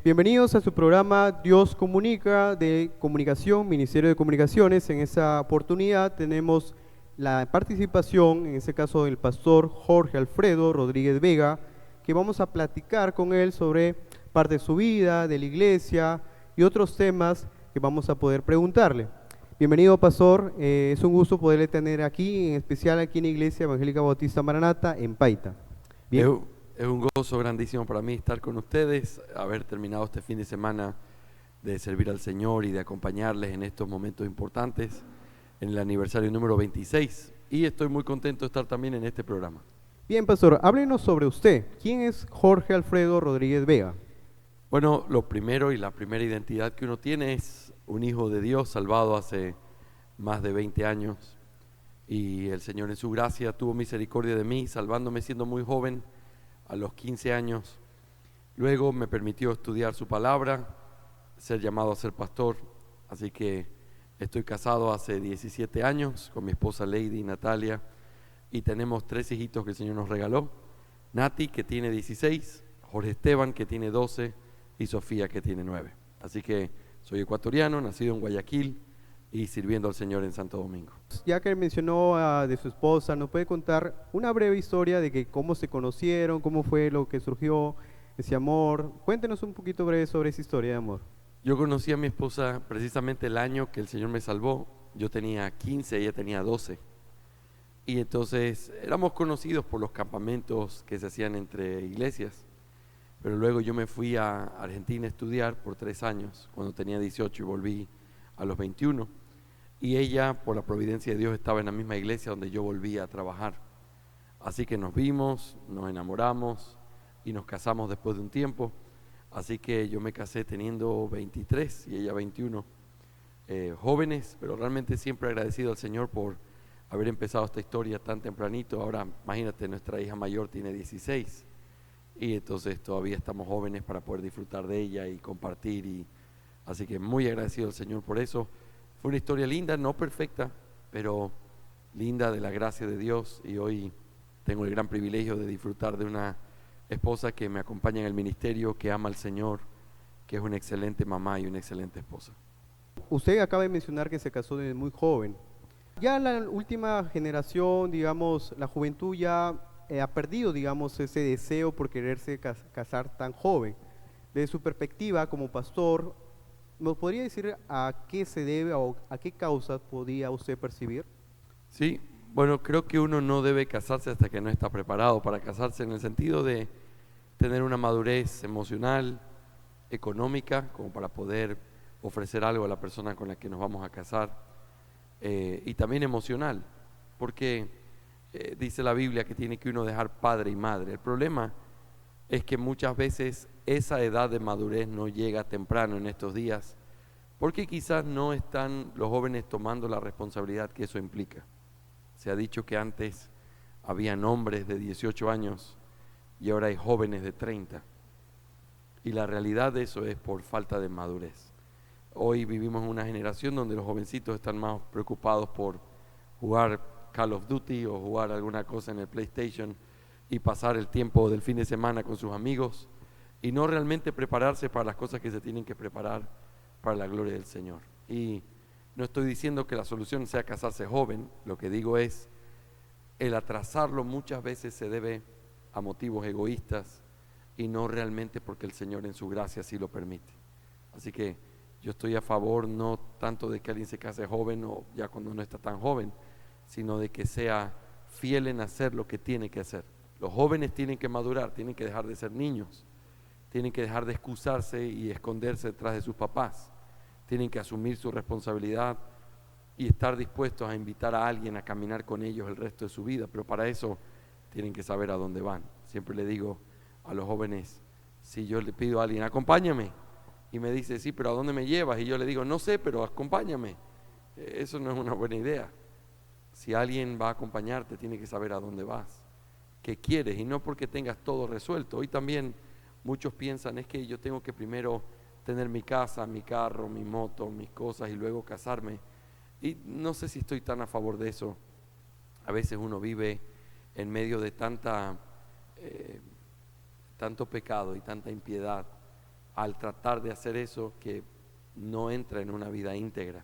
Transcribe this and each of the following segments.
Bienvenidos a su programa Dios Comunica de Comunicación, Ministerio de Comunicaciones. En esta oportunidad tenemos la participación, en este caso del pastor Jorge Alfredo Rodríguez Vega, que vamos a platicar con él sobre parte de su vida, de la iglesia y otros temas que vamos a poder preguntarle. Bienvenido, pastor, es un gusto poderle tener aquí, en especial aquí en la Iglesia Evangélica Bautista Maranata, en Paita. Bien. Es un gozo grandísimo para mí estar con ustedes, haber terminado este fin de semana de servir al Señor y de acompañarles en estos momentos importantes, en el aniversario número 26, y estoy muy contento de estar también en este programa. Bien, pastor, háblenos sobre usted. ¿Quién es Jorge Alfredo Rodríguez Vega? Bueno, lo primero y la primera identidad que uno tiene es un hijo de Dios salvado hace más de 20 años, y el Señor en su gracia tuvo misericordia de mí, salvándome siendo muy joven, a los 15 años. Luego me permitió estudiar su palabra, ser llamado a ser pastor, así que estoy casado hace 17 años con mi esposa Lady Natalia, y tenemos 3 hijitos que el Señor nos regaló: Nati, que tiene 16, Jorge Esteban, que tiene 12, y Sofía, que tiene 9. Así que soy ecuatoriano, nacido en Guayaquil y sirviendo al Señor en Santo Domingo. Ya que mencionó de su esposa, ¿nos puede contar una breve historia de que cómo se conocieron, cómo fue lo que surgió ese amor? Cuéntenos un poquito breve sobre esa historia de amor. Yo conocí a mi esposa precisamente el año que el Señor me salvó. Yo tenía 15, ella tenía 12. Y entonces éramos conocidos por los campamentos que se hacían entre iglesias. Pero luego yo me fui a Argentina a estudiar por 3 años, cuando tenía 18, y volví a los 21. Y ella, por la providencia de Dios, estaba en la misma iglesia donde yo volví a trabajar. Así que nos vimos, nos enamoramos y nos casamos después de un tiempo. Así que yo me casé teniendo 23 y ella 21, jóvenes, pero realmente siempre agradecido al Señor por haber empezado esta historia tan tempranito. Ahora, imagínate, nuestra hija mayor tiene 16 y entonces todavía estamos jóvenes para poder disfrutar de ella y compartir. Así que muy agradecido al Señor por eso. Fue una historia linda, no perfecta, pero linda, de la gracia de Dios, y hoy tengo el gran privilegio de disfrutar de una esposa que me acompaña en el ministerio, que ama al Señor, que es una excelente mamá y una excelente esposa. Usted acaba de mencionar que se casó desde muy joven. Ya la última generación, digamos, la juventud ya ha perdido, digamos, ese deseo por quererse casar tan joven. Desde su perspectiva como pastor, ¿nos podría decir a qué se debe o a qué causas podía usted percibir? Sí, bueno, creo que uno no debe casarse hasta que no está preparado para casarse, en el sentido de tener una madurez emocional, económica, como para poder ofrecer algo a la persona con la que nos vamos a casar, y también emocional, porque dice la Biblia que tiene que uno dejar padre y madre. El problema es que muchas veces esa edad de madurez no llega temprano en estos días, porque quizás no están los jóvenes tomando la responsabilidad que eso implica. Se ha dicho que antes habían hombres de 18 años y ahora hay jóvenes de 30. Y la realidad de eso es por falta de madurez. Hoy vivimos en una generación donde los jovencitos están más preocupados por jugar Call of Duty o jugar alguna cosa en el PlayStation y pasar el tiempo del fin de semana con sus amigos, y no realmente prepararse para las cosas que se tienen que preparar para la gloria del Señor. Y no estoy diciendo que la solución sea casarse joven, lo que digo es, el atrasarlo muchas veces se debe a motivos egoístas y no realmente porque el Señor en su gracia así lo permite. Así que yo estoy a favor no tanto de que alguien se case joven o ya cuando no está tan joven, sino de que sea fiel en hacer lo que tiene que hacer. Los jóvenes tienen que madurar, tienen que dejar de ser niños, tienen que dejar de excusarse y esconderse detrás de sus papás, tienen que asumir su responsabilidad y estar dispuestos a invitar a alguien a caminar con ellos el resto de su vida, pero para eso tienen que saber a dónde van. Siempre le digo a los jóvenes, si yo le pido a alguien, acompáñame, y me dice, sí, pero ¿a dónde me llevas? Y yo le digo, no sé, pero acompáñame. Eso no es una buena idea. Si alguien va a acompañarte, tiene que saber a dónde vas, qué quieres, y no porque tengas todo resuelto. Hoy también muchos piensan, es que yo tengo que primero tener mi casa, mi carro, mi moto, mis cosas, y luego casarme. Y no sé si estoy tan a favor de eso. A veces uno vive en medio de tanto pecado y tanta impiedad, al tratar de hacer eso que no entra en una vida íntegra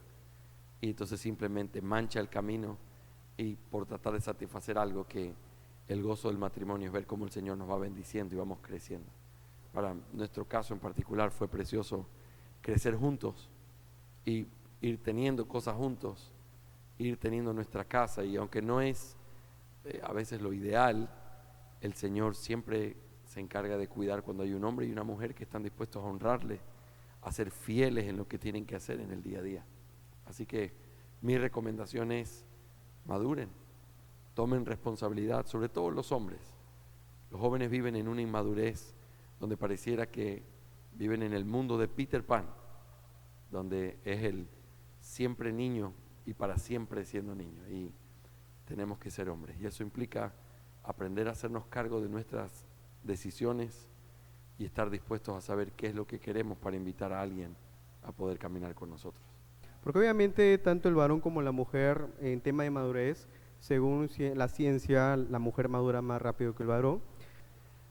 y entonces simplemente mancha el camino y por tratar de satisfacer algo que el gozo del matrimonio es ver cómo el Señor nos va bendiciendo y vamos creciendo. Para nuestro caso en particular fue precioso crecer juntos y ir teniendo cosas juntos, ir teniendo nuestra casa, y aunque no es a veces lo ideal, el Señor siempre se encarga de cuidar cuando hay un hombre y una mujer que están dispuestos a honrarle, a ser fieles en lo que tienen que hacer en el día a día. Así que mi recomendación es: maduren, tomen responsabilidad, sobre todo los hombres. Los jóvenes viven en una inmadurez donde pareciera que viven en el mundo de Peter Pan, donde es el siempre niño y para siempre siendo niño, y tenemos que ser hombres, y eso implica aprender a hacernos cargo de nuestras decisiones y estar dispuestos a saber qué es lo que queremos para invitar a alguien a poder caminar con nosotros. Porque obviamente tanto el varón como la mujer en tema de madurez, según la ciencia, la mujer madura más rápido que el varón.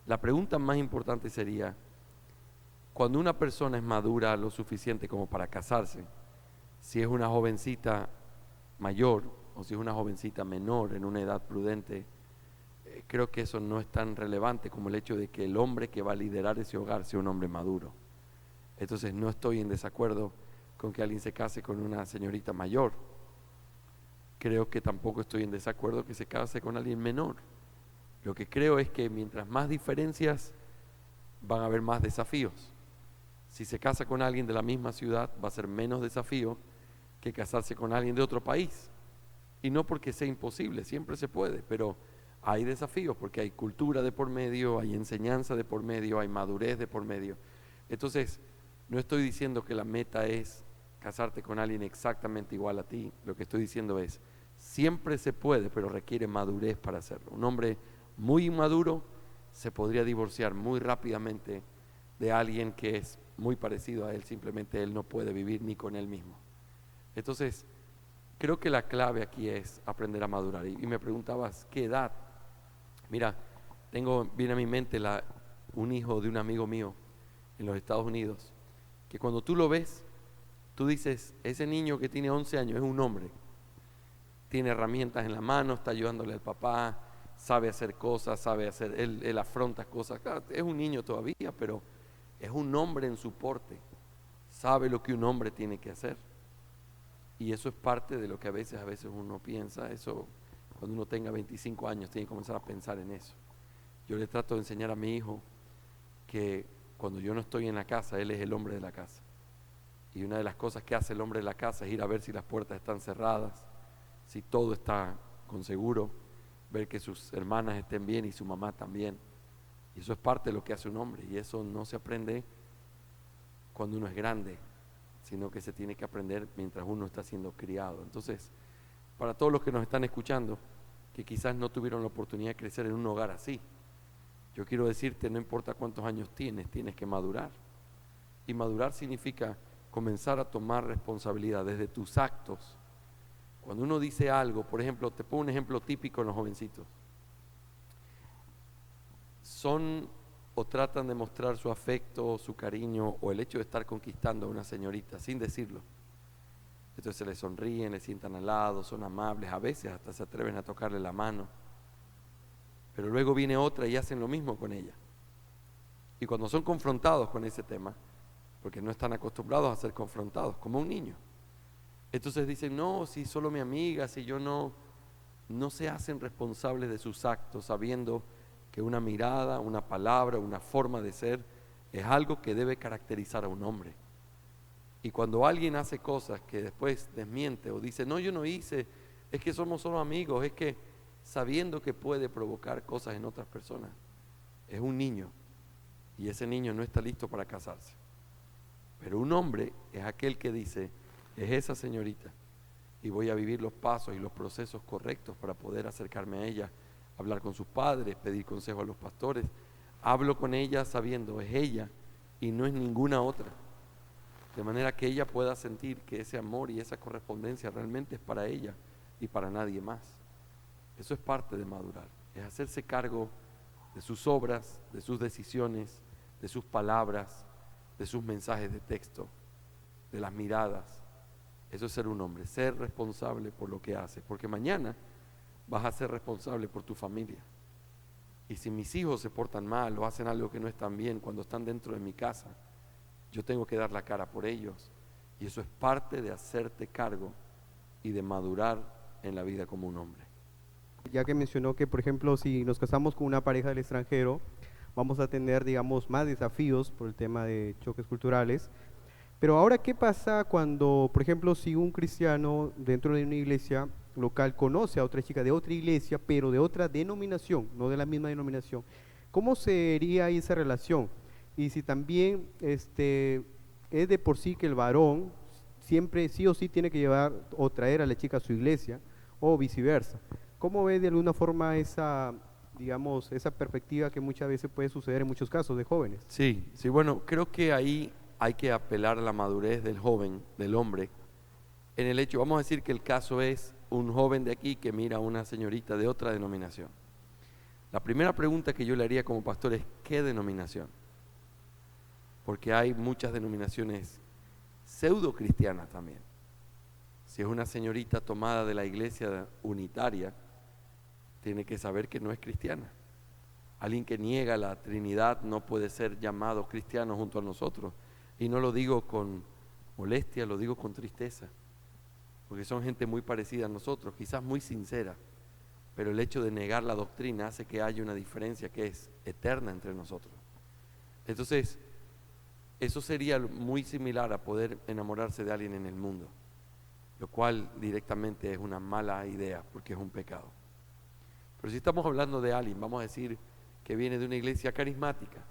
La pregunta más importante sería: cuando una persona es madura lo suficiente como para casarse, si es una jovencita mayor o si es una jovencita menor en una edad prudente, creo que eso no es tan relevante como el hecho de que el hombre que va a liderar ese hogar sea un hombre maduro. Entonces no estoy en desacuerdo con que alguien se case con una señorita mayor. Creo que tampoco estoy en desacuerdo que se case con alguien menor. Lo que creo es que mientras más diferencias, van a haber más desafíos. Si se casa con alguien de la misma ciudad, va a ser menos desafío que casarse con alguien de otro país. Y no porque sea imposible, siempre se puede, pero hay desafíos porque hay cultura de por medio, hay enseñanza de por medio, hay madurez de por medio. Entonces, no estoy diciendo que la meta es casarte con alguien exactamente igual a ti. Lo que estoy diciendo es: siempre se puede, pero requiere madurez para hacerlo. Un hombre muy inmaduro se podría divorciar muy rápidamente de alguien que es muy parecido a él, simplemente él no puede vivir ni con él mismo. Entonces, creo que la clave aquí es aprender a madurar. Y me preguntabas, ¿qué edad? Mira, viene a mi mente un hijo de un amigo mío en los Estados Unidos, que cuando tú lo ves, tú dices: ese niño que tiene 11 años es un hombre, tiene herramientas en la mano, está ayudándole al papá, sabe hacer cosas, él afronta cosas. Claro, es un niño todavía, pero es un hombre en su porte, sabe lo que un hombre tiene que hacer. Y eso es parte de lo que a veces uno piensa. Eso, cuando uno tenga 25 años, tiene que comenzar a pensar en eso. Yo le trato de enseñar a mi hijo que cuando yo no estoy en la casa, él es el hombre de la casa. Y una de las cosas que hace el hombre de la casa es ir a ver si las puertas están cerradas, si todo está con seguro, ver que sus hermanas estén bien y su mamá también. Y eso es parte de lo que hace un hombre, y eso no se aprende cuando uno es grande, sino que se tiene que aprender mientras uno está siendo criado. Entonces, para todos los que nos están escuchando, que quizás no tuvieron la oportunidad de crecer en un hogar así, yo quiero decirte: no importa cuántos años tienes que madurar. Y madurar significa comenzar a tomar responsabilidad desde tus actos. Cuando uno dice algo, por ejemplo, te pongo un ejemplo típico en los jovencitos. Son o tratan de mostrar su afecto, su cariño o el hecho de estar conquistando a una señorita sin decirlo. Entonces se les sonríen, le sientan al lado, son amables, a veces hasta se atreven a tocarle la mano. Pero luego viene otra y hacen lo mismo con ella. Y cuando son confrontados con ese tema, porque no están acostumbrados a ser confrontados, como un niño, entonces dicen: no, si solo mi amiga, si yo no se hacen responsables de sus actos, sabiendo que una mirada, una palabra, una forma de ser es algo que debe caracterizar a un hombre. Y cuando alguien hace cosas que después desmiente o dice: no, yo no hice, es que somos solo amigos, es que, sabiendo que puede provocar cosas en otras personas, es un niño, y ese niño no está listo para casarse. Pero un hombre es aquel que dice: es esa señorita, y voy a vivir los pasos y los procesos correctos para poder acercarme a ella, hablar con sus padres, pedir consejo a los pastores. Hablo con ella sabiendo: es ella y no es ninguna otra, de manera que ella pueda sentir que ese amor y esa correspondencia realmente es para ella y para nadie más. Eso es parte de madurar, es hacerse cargo de sus obras, de sus decisiones, de sus palabras, de sus mensajes de texto, de las miradas. Eso es ser un hombre, ser responsable por lo que hace, porque mañana vas a ser responsable por tu familia. Y si mis hijos se portan mal o hacen algo que no están bien cuando están dentro de mi casa, yo tengo que dar la cara por ellos. Y eso es parte de hacerte cargo y de madurar en la vida como un hombre. Ya que mencionó que, por ejemplo, si nos casamos con una pareja del extranjero, vamos a tener, digamos, más desafíos por el tema de choques culturales. Pero ahora, ¿qué pasa cuando, por ejemplo, si un cristiano dentro de una iglesia local conoce a otra chica de otra iglesia, pero de otra denominación, no de la misma denominación? ¿Cómo sería esa relación? Y si también es de por sí que el varón siempre sí o sí tiene que llevar o traer a la chica a su iglesia, o viceversa. ¿Cómo ve de alguna forma esa, digamos, esa perspectiva que muchas veces puede suceder en muchos casos de jóvenes? Sí, bueno, creo que ahí hay que apelar a la madurez del joven, del hombre, en el hecho, vamos a decir que el caso es un joven de aquí que mira a una señorita de otra denominación. La primera pregunta que yo le haría como pastor es, ¿qué denominación? Porque hay muchas denominaciones pseudo cristianas también. Si es una señorita tomada de la iglesia unitaria, tiene que saber que no es cristiana. Alguien que niega la Trinidad no puede ser llamado cristiano junto a nosotros. Y no lo digo con molestia, lo digo con tristeza, porque son gente muy parecida a nosotros, quizás muy sincera, pero el hecho de negar la doctrina hace que haya una diferencia que es eterna entre nosotros. Entonces, eso sería muy similar a poder enamorarse de alguien en el mundo, lo cual directamente es una mala idea porque es un pecado. Pero si estamos hablando de alguien, vamos a decir que viene de una iglesia carismática,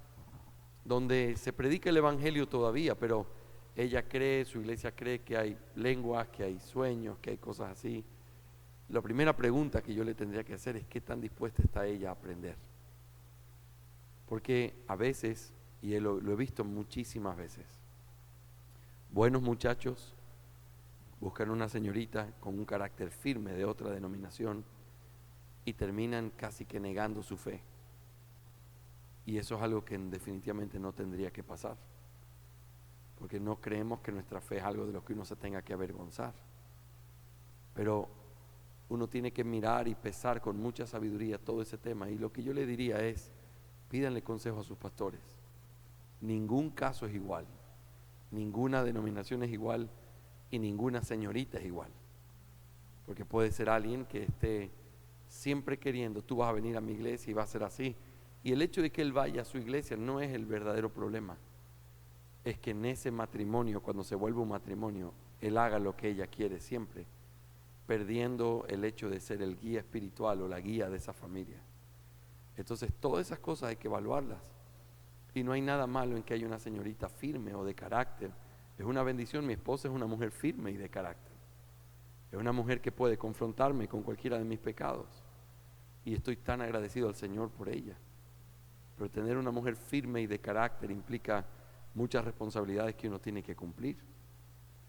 donde se predica el evangelio todavía, pero ella cree, su iglesia cree que hay lenguas, que hay sueños, que hay cosas así. La primera pregunta que yo le tendría que hacer es ¿qué tan dispuesta está ella a aprender? Porque a veces, y lo he visto muchísimas veces, buenos muchachos buscan una señorita con un carácter firme de otra denominación y terminan casi que negando su fe. Y eso es algo que definitivamente no tendría que pasar, porque no creemos que nuestra fe es algo de lo que uno se tenga que avergonzar. Pero uno tiene que mirar y pesar con mucha sabiduría todo ese tema. Y lo que yo le diría es, pídanle consejo a sus pastores. Ningún caso es igual, ninguna denominación es igual y ninguna señorita es igual. Porque puede ser alguien que esté siempre queriendo, tú vas a venir a mi iglesia y va a ser así. Y el hecho de que él vaya a su iglesia no es el verdadero problema. Es que en ese matrimonio, cuando se vuelve un matrimonio, él haga lo que ella quiere siempre, perdiendo el hecho de ser el guía espiritual o la guía de esa familia. Entonces todas esas cosas hay que evaluarlas. Y no hay nada malo en que haya una señorita firme o de carácter. Es una bendición, mi esposa es una mujer firme y de carácter. Es una mujer que puede confrontarme con cualquiera de mis pecados. Y estoy tan agradecido al Señor por ella. Pero tener una mujer firme y de carácter implica muchas responsabilidades que uno tiene que cumplir,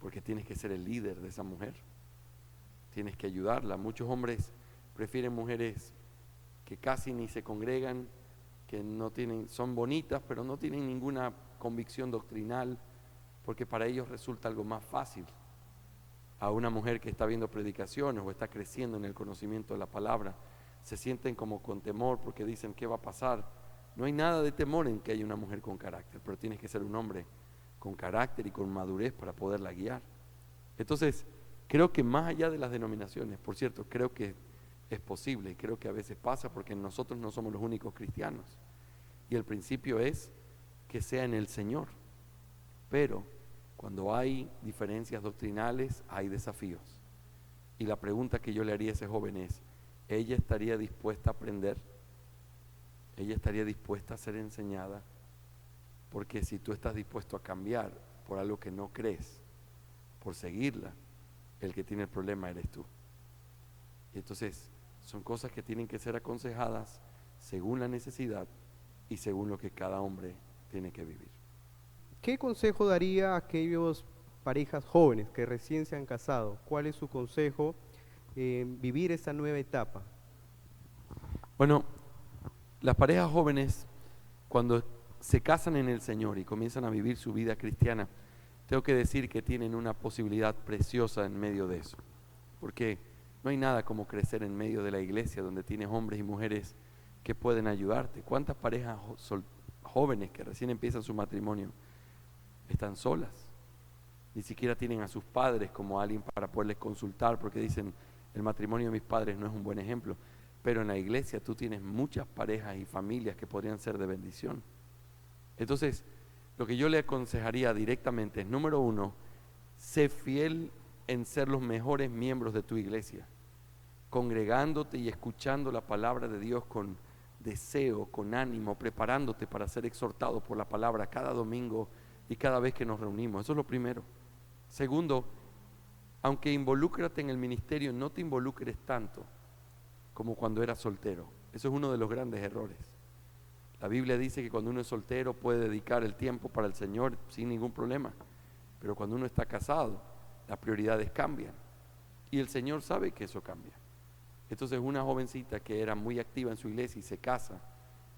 porque tienes que ser el líder de esa mujer, tienes que ayudarla. Muchos hombres prefieren mujeres que casi ni se congregan, que no tienen, son bonitas, pero no tienen ninguna convicción doctrinal, porque para ellos resulta algo más fácil. A una mujer que está viendo predicaciones o está creciendo en el conocimiento de la palabra, se sienten como con temor porque dicen, ¿qué va a pasar? No hay nada de temor en que haya una mujer con carácter, pero tienes que ser un hombre con carácter y con madurez para poderla guiar. Entonces, creo que más allá de las denominaciones, por cierto, creo que es posible, creo que a veces pasa porque nosotros no somos los únicos cristianos. Y el principio es que sea en el Señor. Pero cuando hay diferencias doctrinales, hay desafíos. Y la pregunta que yo le haría a ese joven es, ¿ella estaría dispuesta a aprender? ¿Ella estaría dispuesta a ser enseñada? Porque si tú estás dispuesto a cambiar por algo que no crees, por seguirla, el que tiene el problema eres tú. Y entonces son cosas que tienen que ser aconsejadas según la necesidad y según lo que cada hombre tiene que vivir. ¿Qué consejo daría a aquellas parejas jóvenes que recién se han casado? ¿Cuál es su consejo en vivir esta nueva etapa? Bueno, las parejas jóvenes, cuando se casan en el Señor y comienzan a vivir su vida cristiana, tengo que decir que tienen una posibilidad preciosa en medio de eso. Porque no hay nada como crecer en medio de la iglesia donde tienes hombres y mujeres que pueden ayudarte. ¿Cuántas parejas jóvenes que recién empiezan su matrimonio están solas? Ni siquiera tienen a sus padres como alguien para poderles consultar, porque dicen, el matrimonio de mis padres no es un buen ejemplo. Pero en la iglesia tú tienes muchas parejas y familias que podrían ser de bendición. Entonces, lo que yo le aconsejaría directamente es, número 1, sé fiel en ser los mejores miembros de tu iglesia, congregándote y escuchando la palabra de Dios con deseo, con ánimo, preparándote para ser exhortado por la palabra cada domingo y cada vez que nos reunimos. Eso es lo primero. Segundo, aunque involúcrate en el ministerio, no te involucres tanto como cuando eras soltero. Eso es uno de los grandes errores. La Biblia dice que cuando uno es soltero puede dedicar el tiempo para el Señor sin ningún problema, pero cuando uno está casado, las prioridades cambian y el Señor sabe que eso cambia. Entonces, una jovencita que era muy activa en su iglesia y se casa,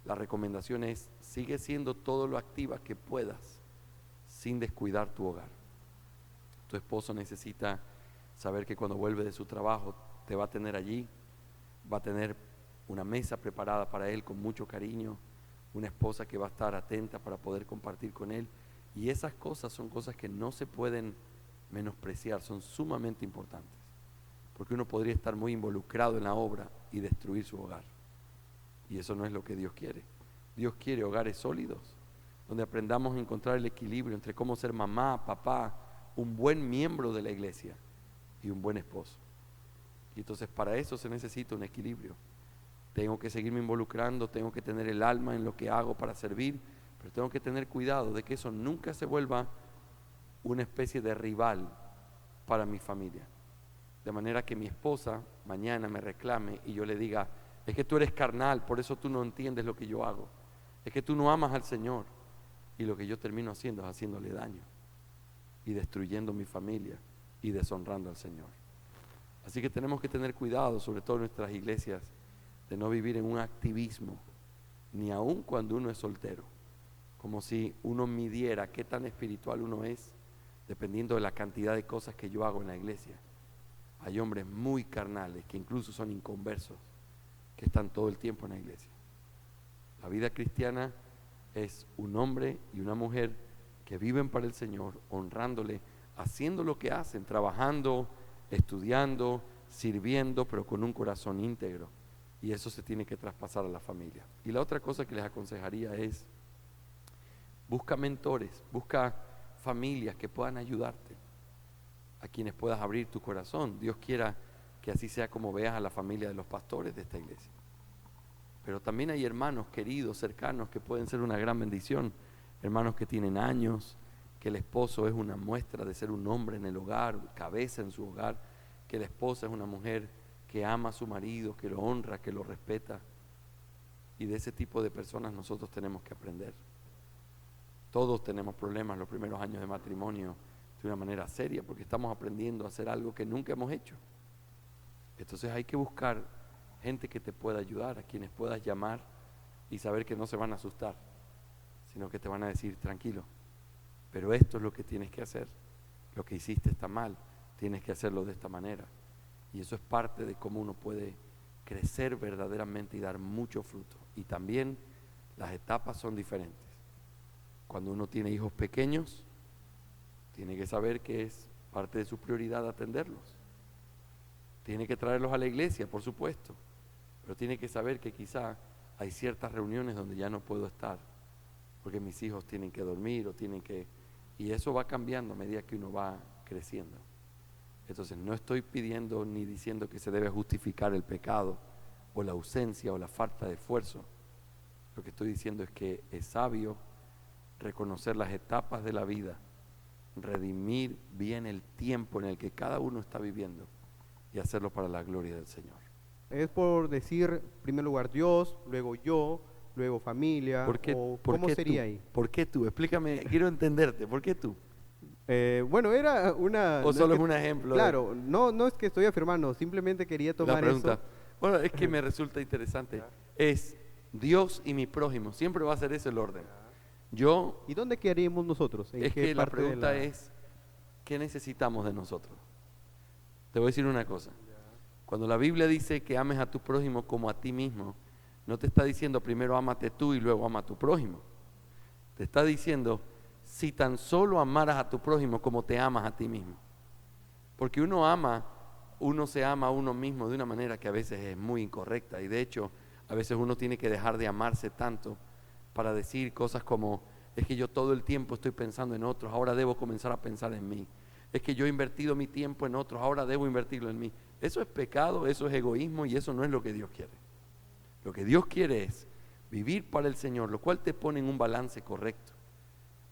la recomendación es, sigue siendo todo lo activa que puedas sin descuidar tu hogar. Tu esposo necesita saber que cuando vuelve de su trabajo te va a tener allí, va a tener una mesa preparada para él con mucho cariño, una esposa que va a estar atenta para poder compartir con él, y esas cosas son cosas que no se pueden menospreciar, son sumamente importantes, porque uno podría estar muy involucrado en la obra y destruir su hogar, y eso no es lo que Dios quiere. Dios quiere hogares sólidos, donde aprendamos a encontrar el equilibrio entre cómo ser mamá, papá, un buen miembro de la iglesia y un buen esposo. Y entonces para eso se necesita un equilibrio. Tengo que seguirme involucrando, tengo que tener el alma en lo que hago para servir, pero tengo que tener cuidado de que eso nunca se vuelva una especie de rival para mi familia. De manera que mi esposa mañana me reclame y yo le diga, es que tú eres carnal, por eso tú no entiendes lo que yo hago. Es que tú no amas al Señor. Y lo que yo termino haciendo es haciéndole daño y destruyendo mi familia y deshonrando al Señor. Así que tenemos que tener cuidado, sobre todo en nuestras iglesias, de no vivir en un activismo, ni aun cuando uno es soltero, como si uno midiera qué tan espiritual uno es, dependiendo de la cantidad de cosas que yo hago en la iglesia. Hay hombres muy carnales, que incluso son inconversos, que están todo el tiempo en la iglesia. La vida cristiana es un hombre y una mujer que viven para el Señor, honrándole, haciendo lo que hacen, trabajando, estudiando, sirviendo, pero con un corazón íntegro. Y eso se tiene que traspasar a la familia. Y la otra cosa que les aconsejaría es, busca mentores, busca familias que puedan ayudarte, a quienes puedas abrir tu corazón. Dios quiera que así sea como veas a la familia de los pastores de esta iglesia. Pero también hay hermanos queridos, cercanos, que pueden ser una gran bendición. Hermanos que tienen años, que el esposo es una muestra de ser un hombre en el hogar, cabeza en su hogar, que la esposa es una mujer que ama a su marido, que lo honra, que lo respeta. Y de ese tipo de personas nosotros tenemos que aprender. Todos tenemos problemas los primeros años de matrimonio de una manera seria, porque estamos aprendiendo a hacer algo que nunca hemos hecho. Entonces hay que buscar gente que te pueda ayudar, a quienes puedas llamar y saber que no se van a asustar, sino que te van a decir, tranquilo, pero esto es lo que tienes que hacer, lo que hiciste está mal, tienes que hacerlo de esta manera. Y eso es parte de cómo uno puede crecer verdaderamente y dar mucho fruto. Y también las etapas son diferentes. Cuando uno tiene hijos pequeños, tiene que saber que es parte de su prioridad atenderlos. Tiene que traerlos a la iglesia, por supuesto, pero tiene que saber que quizá hay ciertas reuniones donde ya no puedo estar, porque mis hijos tienen que dormir o tienen que... Y eso va cambiando a medida que uno va creciendo. Entonces no estoy pidiendo ni diciendo que se debe justificar el pecado o la ausencia o la falta de esfuerzo. Lo que estoy diciendo es que es sabio reconocer las etapas de la vida, redimir bien el tiempo en el que cada uno está viviendo y hacerlo para la gloria del Señor. Es por decir, en primer lugar Dios, luego yo, luego familia, o ¿cómo sería ahí? ¿Por qué tú? Explícame, quiero entenderte, ¿por qué tú? Bueno, era una... ¿O solo es un ejemplo? Claro, no es que estoy afirmando, simplemente quería tomar pregunta. eso. Bueno, es que me resulta interesante. Es Dios y mi prójimo, siempre va a ser ese el orden. Yo, ¿Y dónde quedaríamos nosotros? ¿En es qué que la parte de pregunta es, ¿qué necesitamos de nosotros? Te voy a decir una cosa. Cuando la Biblia dice que ames a tu prójimo como a ti mismo, no te está diciendo primero ámate tú y luego ama a tu prójimo. Te está diciendo, si tan solo amaras a tu prójimo como te amas a ti mismo. Porque uno se ama a uno mismo de una manera que a veces es muy incorrecta. Y de hecho, a veces uno tiene que dejar de amarse tanto para decir cosas como, es que yo todo el tiempo estoy pensando en otros, ahora debo comenzar a pensar en mí. Es que yo he invertido mi tiempo en otros, ahora debo invertirlo en mí. Eso es pecado, eso es egoísmo y eso no es lo que Dios quiere. Lo que Dios quiere es vivir para el Señor, lo cual te pone en un balance correcto.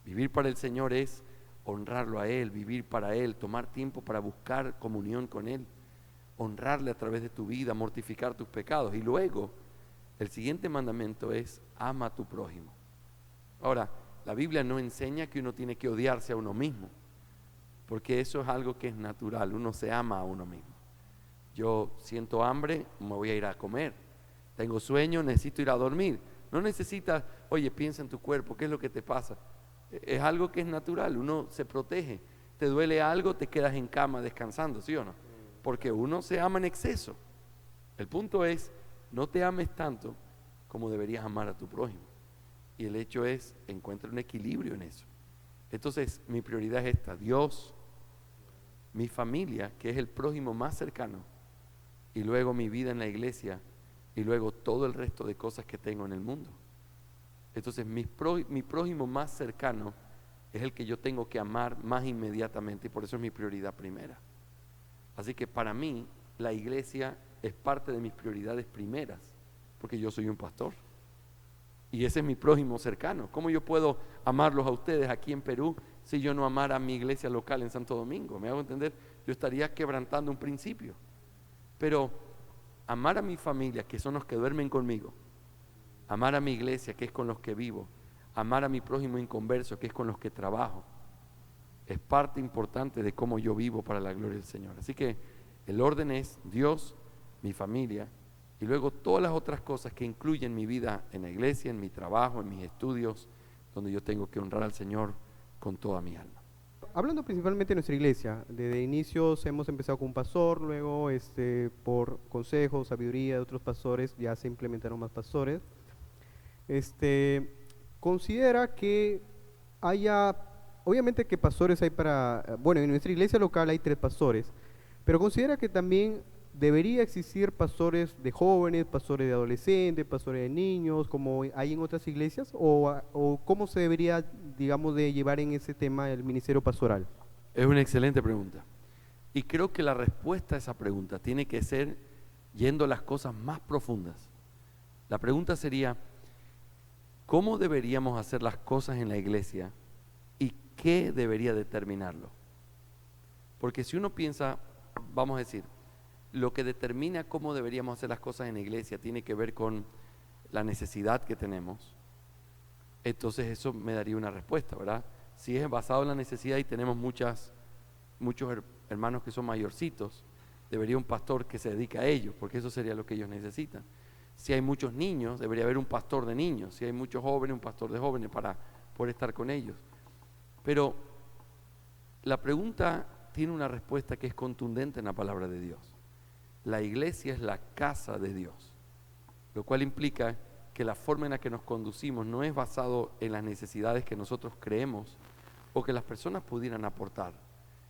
Vivir para el Señor es honrarlo a Él, vivir para Él, tomar tiempo para buscar comunión con Él, honrarle a través de tu vida, mortificar tus pecados. Y luego, el siguiente mandamiento es ama a tu prójimo. Ahora, la Biblia no enseña que uno tiene que odiarse a uno mismo, porque eso es algo que es natural, uno se ama a uno mismo. Yo siento hambre, me voy a ir a comer. Tengo sueño, necesito ir a dormir. No necesitas, oye, piensa en tu cuerpo, ¿qué es lo que te pasa? Es algo que es natural, uno se protege. Te duele algo, te quedas en cama descansando, ¿sí o no? Porque uno se ama en exceso. El punto es, no te ames tanto como deberías amar a tu prójimo. Y el hecho es, encuentra un equilibrio en eso. Entonces, mi prioridad es esta: Dios, mi familia, que es el prójimo más cercano, y luego mi vida en la iglesia, y luego todo el resto de cosas que tengo en el mundo. Entonces mi prójimo más cercano es el que yo tengo que amar más inmediatamente, y por eso es mi prioridad primera. Así que para mí la iglesia es parte de mis prioridades primeras, porque yo soy un pastor y ese es mi prójimo cercano. ¿Cómo yo puedo amarlos a ustedes aquí en Perú si yo no amara a mi iglesia local en Santo Domingo? ¿Me hago entender? Yo estaría quebrantando un principio. Pero amar a mi familia, que son los que duermen conmigo, amar a mi iglesia, que es con los que vivo, amar a mi prójimo inconverso, que es con los que trabajo, es parte importante de cómo yo vivo para la gloria del Señor. Así que el orden es Dios, mi familia, y luego todas las otras cosas que incluyen mi vida en la iglesia, en mi trabajo, en mis estudios, donde yo tengo que honrar al Señor con toda mi alma. Hablando principalmente de nuestra iglesia, desde inicios hemos empezado con un pastor, luego por consejos, sabiduría de otros pastores, ya se implementaron más pastores. Considera que haya, obviamente que pastores hay bueno, en nuestra iglesia local hay 3 pastores, pero considera que también debería existir pastores de jóvenes, pastores de adolescentes, pastores de niños, como hay en otras iglesias, o cómo se debería, digamos, de llevar en ese tema el ministerio pastoral. Es una excelente pregunta. Y creo que la respuesta a esa pregunta tiene que ser yendo a las cosas más profundas. La pregunta sería, ¿cómo deberíamos hacer las cosas en la iglesia y qué debería determinarlo? Porque si uno piensa, vamos a decir, lo que determina cómo deberíamos hacer las cosas en la iglesia tiene que ver con la necesidad que tenemos, entonces eso me daría una respuesta, ¿verdad? Si es basado en la necesidad y tenemos muchos hermanos que son mayorcitos, debería un pastor que se dedique a ellos, porque eso sería lo que ellos necesitan. Si hay muchos niños, debería haber un pastor de niños. Si hay muchos jóvenes, un pastor de jóvenes para poder estar con ellos. Pero la pregunta tiene una respuesta que es contundente en la palabra de Dios. La iglesia es la casa de Dios, lo cual implica que la forma en la que nos conducimos no es basado en las necesidades que nosotros creemos o que las personas pudieran aportar,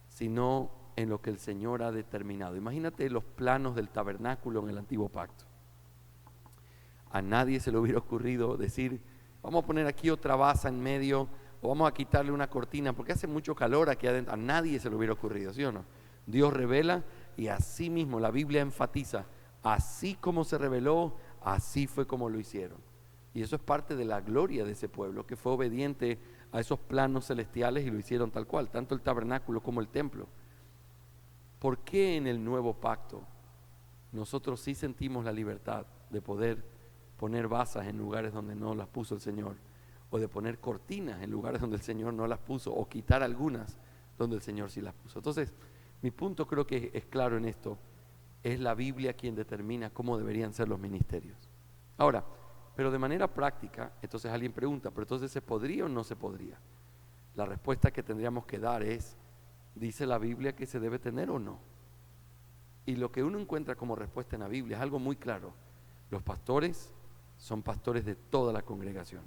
sino en lo que el Señor ha determinado. Imagínate los planos del tabernáculo en el antiguo pacto. A nadie se le hubiera ocurrido decir, vamos a poner aquí otra basa en medio, o vamos a quitarle una cortina, porque hace mucho calor aquí adentro. A nadie se le hubiera ocurrido, ¿sí o no? Dios revela y así mismo la Biblia enfatiza, así como se reveló, así fue como lo hicieron. Y eso es parte de la gloria de ese pueblo, que fue obediente a esos planos celestiales y lo hicieron tal cual, tanto el tabernáculo como el templo. ¿Por qué en el nuevo pacto nosotros sí sentimos la libertad de poder poner basas en lugares donde no las puso el Señor, o de poner cortinas en lugares donde el Señor no las puso, o quitar algunas donde el Señor sí las puso? Entonces, mi punto creo que es claro en esto: es la Biblia quien determina cómo deberían ser los ministerios. Ahora, Pero de manera práctica, entonces alguien pregunta, ¿pero entonces se podría o no se podría? La respuesta que tendríamos que dar es, ¿dice la Biblia que se debe tener o no? Y lo que uno encuentra como respuesta en la Biblia es algo muy claro. Los pastores son pastores de toda la congregación.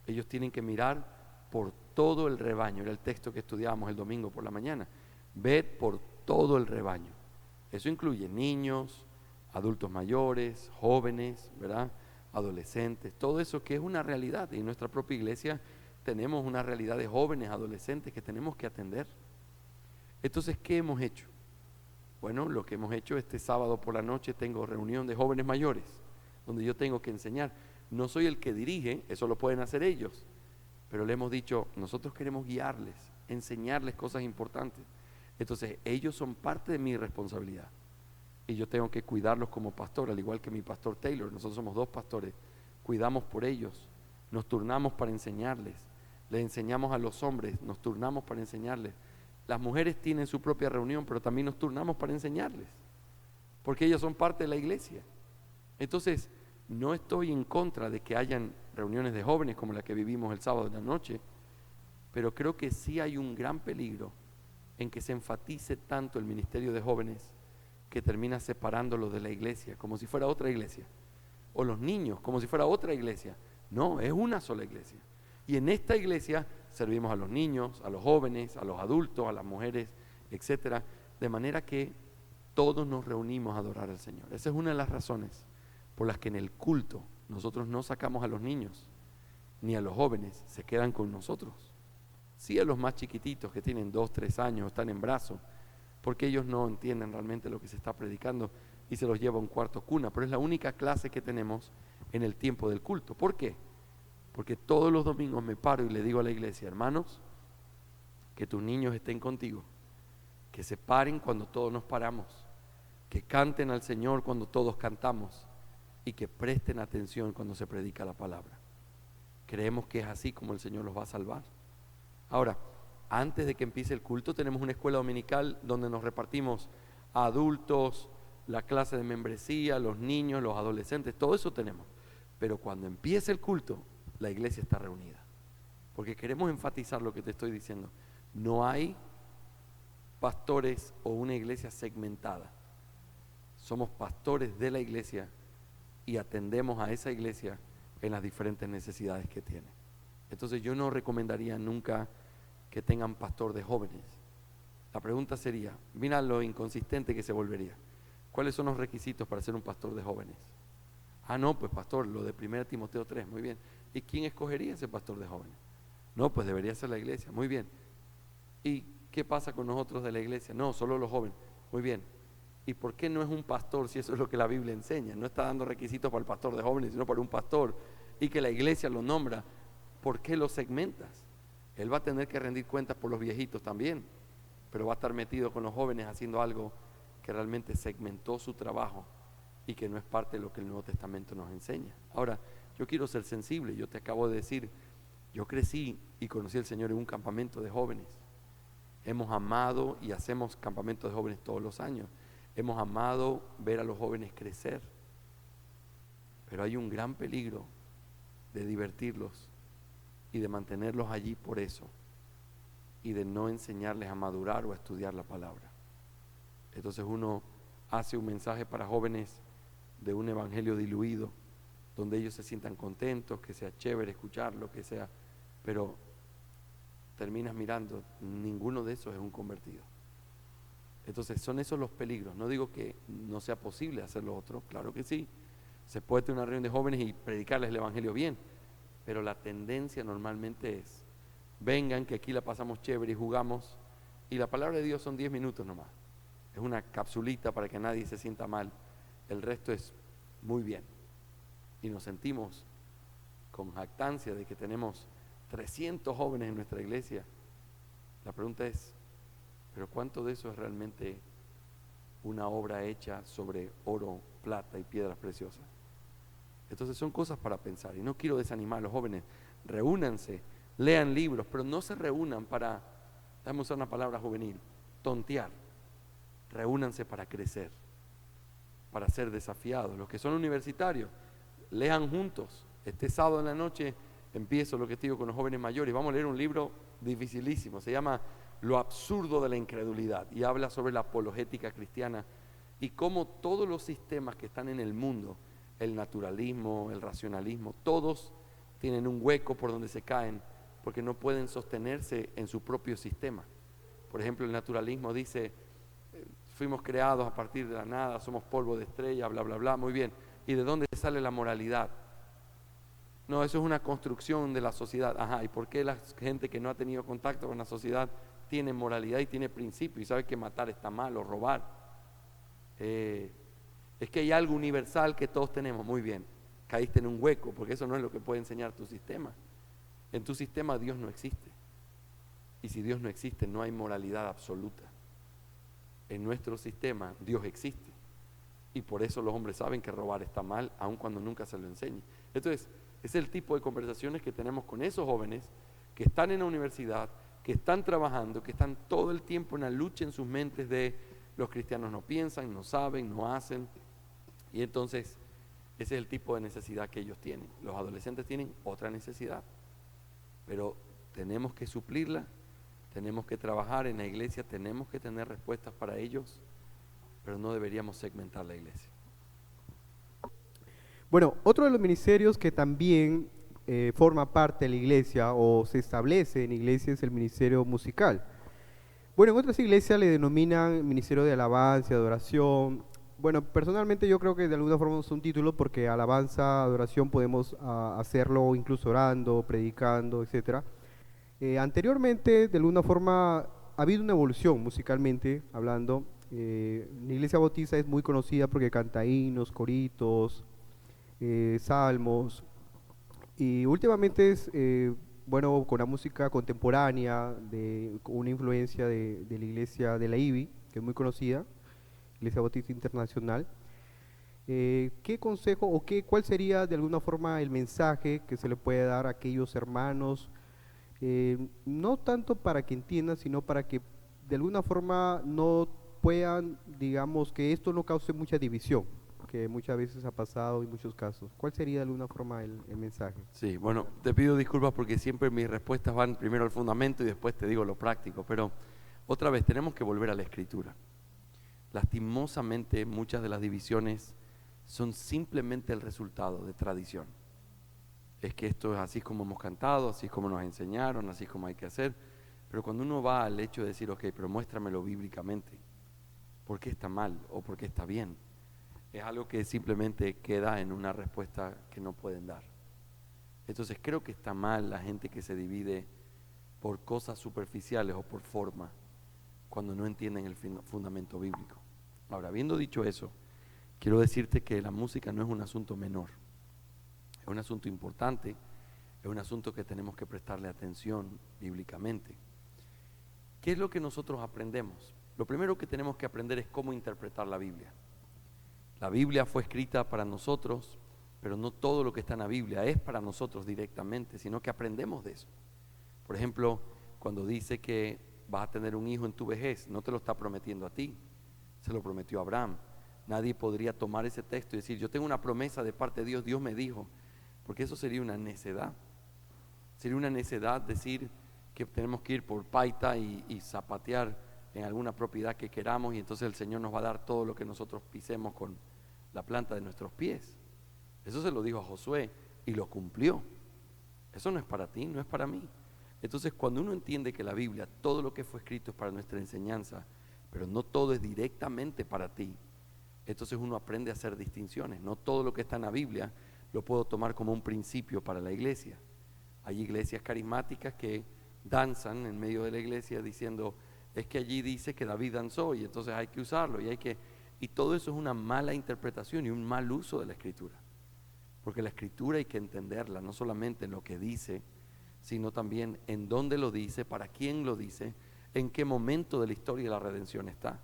Ellos tienen que mirar por todo el rebaño. Era el texto que estudiábamos el domingo por la mañana. Ved por todo el rebaño. Eso incluye niños, adultos mayores, jóvenes, ¿verdad? Adolescentes, todo eso que es una realidad. Y en nuestra propia iglesia tenemos una realidad de jóvenes, adolescentes que tenemos que atender. Entonces, ¿qué hemos hecho? Bueno, lo que hemos hecho este sábado por la noche tengo reunión de jóvenes mayores, donde yo tengo que enseñar. No soy el que dirige, eso lo pueden hacer ellos, pero le hemos dicho, nosotros queremos guiarles, enseñarles cosas importantes. Entonces, ellos son parte de mi responsabilidad. Y yo tengo que cuidarlos como pastor, al igual que mi pastor Taylor. Nosotros somos 2 pastores, cuidamos por ellos, nos turnamos para enseñarles, les enseñamos a los hombres, nos turnamos para enseñarles. Las mujeres tienen su propia reunión, pero también nos turnamos para enseñarles, porque ellas son parte de la iglesia. Entonces, no estoy en contra de que hayan reuniones de jóvenes como la que vivimos el sábado de la noche, pero creo que sí hay un gran peligro en que se enfatice tanto el ministerio de jóvenes que termina separándolo de la iglesia, como si fuera otra iglesia, o los niños, como si fuera otra iglesia. No, es una sola iglesia. Y en esta iglesia servimos a los niños, a los jóvenes, a los adultos, a las mujeres, etcétera, de manera que todos nos reunimos a adorar al Señor. Esa es una de las razones por las que en el culto nosotros no sacamos a los niños ni a los jóvenes, se quedan con nosotros. Sí a los más chiquititos que tienen 2, 3 años, están en brazos, porque ellos no entienden realmente lo que se está predicando y se los lleva a un cuarto cuna, pero es la única clase que tenemos en el tiempo del culto. ¿Por qué? Porque todos los domingos me paro y le digo a la iglesia, hermanos, que tus niños estén contigo, que se paren cuando todos nos paramos, que canten al Señor cuando todos cantamos y que presten atención cuando se predica la palabra. Creemos que es así como el Señor los va a salvar. Ahora, antes de que empiece el culto, tenemos una escuela dominical donde nos repartimos a adultos, la clase de membresía, los niños, los adolescentes, todo eso tenemos. Pero cuando empiece el culto, la iglesia está reunida. Porque queremos enfatizar lo que te estoy diciendo. No hay pastores o una iglesia segmentada. Somos pastores de la iglesia y atendemos a esa iglesia en las diferentes necesidades que tiene. Entonces yo no recomendaría nunca que tengan pastor de jóvenes. La pregunta sería, mira lo inconsistente que se volvería. ¿Cuáles son los requisitos para ser un pastor de jóvenes? Ah, no, pues pastor, lo de 1 Timoteo 3, muy bien. ¿Y quién escogería ese pastor de jóvenes? No, pues debería ser la iglesia, muy bien. ¿Y qué pasa con nosotros de la iglesia? No, solo los jóvenes, muy bien. ¿Y por qué no es un pastor si eso es lo que la Biblia enseña? No está dando requisitos para el pastor de jóvenes, sino para un pastor, y que la iglesia lo nombra. ¿Por qué lo segmentas? Él va a tener que rendir cuentas por los viejitos también, pero va a estar metido con los jóvenes haciendo algo que realmente segmentó su trabajo y que no es parte de lo que el Nuevo Testamento nos enseña. Ahora, yo quiero ser sensible. Yo te acabo de decir, yo crecí y conocí al Señor en un campamento de jóvenes. Hemos amado y hacemos campamentos de jóvenes todos los años. Hemos amado ver a los jóvenes crecer, pero hay un gran peligro de divertirlos y de mantenerlos allí por eso y de no enseñarles a madurar o a estudiar la palabra. Entonces uno hace un mensaje para jóvenes de un evangelio diluido, donde ellos se sientan contentos, que sea chévere escucharlo, que sea, pero terminas mirando, ninguno de esos es un convertido. Entonces son esos los peligros. No digo que no sea posible hacer lo otro, claro que sí, se puede tener una reunión de jóvenes y predicarles el evangelio bien, pero la tendencia normalmente es, vengan que aquí la pasamos chévere y jugamos, y la palabra de Dios son 10 minutos nomás, es una capsulita para que nadie se sienta mal, el resto es muy bien, y nos sentimos con jactancia de que tenemos 300 jóvenes en nuestra iglesia. La pregunta es, ¿pero cuánto de eso es realmente una obra hecha sobre oro, plata y piedras preciosas? Entonces son cosas para pensar, y no quiero desanimar a los jóvenes. Reúnanse, lean libros, pero no se reúnan para, déjame usar una palabra juvenil, tontear. Reúnanse para crecer, para ser desafiados. Los que son universitarios, lean juntos. Este sábado en la noche empiezo lo que te digo con los jóvenes mayores. Vamos a leer un libro dificilísimo, se llama Lo absurdo de la incredulidad y habla sobre la apologética cristiana y cómo todos los sistemas que están en el mundo, el naturalismo, el racionalismo, todos tienen un hueco por donde se caen porque no pueden sostenerse en su propio sistema. Por ejemplo, el naturalismo dice, fuimos creados a partir de la nada, somos polvo de estrella, bla, bla, bla, muy bien. ¿Y de dónde sale la moralidad? No, eso es una construcción de la sociedad. Ajá, ¿y por qué la gente que no ha tenido contacto con la sociedad tiene moralidad y tiene principio y sabe que matar está mal o robar? Es que hay algo universal que todos tenemos. Muy bien, caíste en un hueco, porque eso no es lo que puede enseñar tu sistema. En tu sistema Dios no existe. Y si Dios no existe, no hay moralidad absoluta. En nuestro sistema Dios existe. Y por eso los hombres saben que robar está mal, aun cuando nunca se lo enseñe. Entonces, es el tipo de conversaciones que tenemos con esos jóvenes que están en la universidad, que están trabajando, que están todo el tiempo en la lucha en sus mentes de los cristianos no piensan, no saben, no hacen. Y entonces, ese es el tipo de necesidad que ellos tienen. Los adolescentes tienen otra necesidad, pero tenemos que suplirla, tenemos que trabajar en la iglesia, tenemos que tener respuestas para ellos, pero no deberíamos segmentar la iglesia. Bueno, otro de los ministerios que también forma parte de la iglesia o se establece en la iglesia es el ministerio musical. Bueno, en otras iglesias le denominan ministerio de alabanza, de adoración. Bueno, personalmente yo creo que de alguna forma es un título porque alabanza, adoración podemos hacerlo incluso orando, predicando, etcétera. Anteriormente, de alguna forma, ha habido una evolución musicalmente hablando. La iglesia bautista es muy conocida porque canta himnos, coritos, salmos, y últimamente es, bueno, con la música contemporánea, con una influencia de la iglesia de la IBI, que es muy conocida, Iglesia Bautista Internacional. ¿Qué consejo o cuál sería de alguna forma el mensaje que se le puede dar a aquellos hermanos, no tanto para que entiendan, sino para que de alguna forma no puedan, digamos, que esto no cause mucha división, que muchas veces ha pasado en muchos casos? ¿Cuál sería de alguna forma el mensaje? Sí, bueno, te pido disculpas porque siempre mis respuestas van primero al fundamento y después te digo lo práctico, pero otra vez tenemos que volver a la escritura. Lastimosamente muchas de las divisiones son simplemente el resultado de tradición. Es que esto es así como hemos cantado, así como nos enseñaron, así como hay que hacer, pero cuando uno va al hecho de decir, ok, pero muéstramelo bíblicamente, ¿por qué está mal o por qué está bien? Es algo que simplemente queda en una respuesta que no pueden dar. Entonces creo que está mal la gente que se divide por cosas superficiales o por forma, cuando no entienden el fundamento bíblico. Ahora, habiendo dicho eso, quiero decirte que la música no es un asunto menor, es un asunto importante, es un asunto que tenemos que prestarle atención bíblicamente. ¿Qué es lo que nosotros aprendemos? Lo primero que tenemos que aprender es cómo interpretar la Biblia. La Biblia fue escrita para nosotros, pero no todo lo que está en la Biblia es para nosotros directamente, sino que aprendemos de eso. Por ejemplo, cuando dice que vas a tener un hijo en tu vejez, no te lo está prometiendo a ti, se lo prometió a Abraham. Nadie podría tomar ese texto y decir, yo tengo una promesa de parte de Dios, Dios me dijo, porque eso sería una necedad. Sería una necedad decir que tenemos que ir por paita y zapatear en alguna propiedad que queramos y entonces el Señor nos va a dar todo lo que nosotros pisemos con la planta de nuestros pies. Eso se lo dijo a Josué y lo cumplió. Eso no es para ti, no es para mí. Entonces cuando uno entiende que la Biblia, todo lo que fue escrito es para nuestra enseñanza, pero no todo es directamente para ti, entonces uno aprende a hacer distinciones. No todo lo que está en la Biblia lo puedo tomar como un principio para la iglesia. Hay iglesias carismáticas que danzan en medio de la iglesia diciendo, es que allí dice que David danzó y entonces hay que usarlo y todo eso es una mala interpretación y un mal uso de la escritura, porque la escritura hay que entenderla no solamente en lo que dice, sino también en dónde lo dice, para quién lo dice, en qué momento de la historia de la redención está.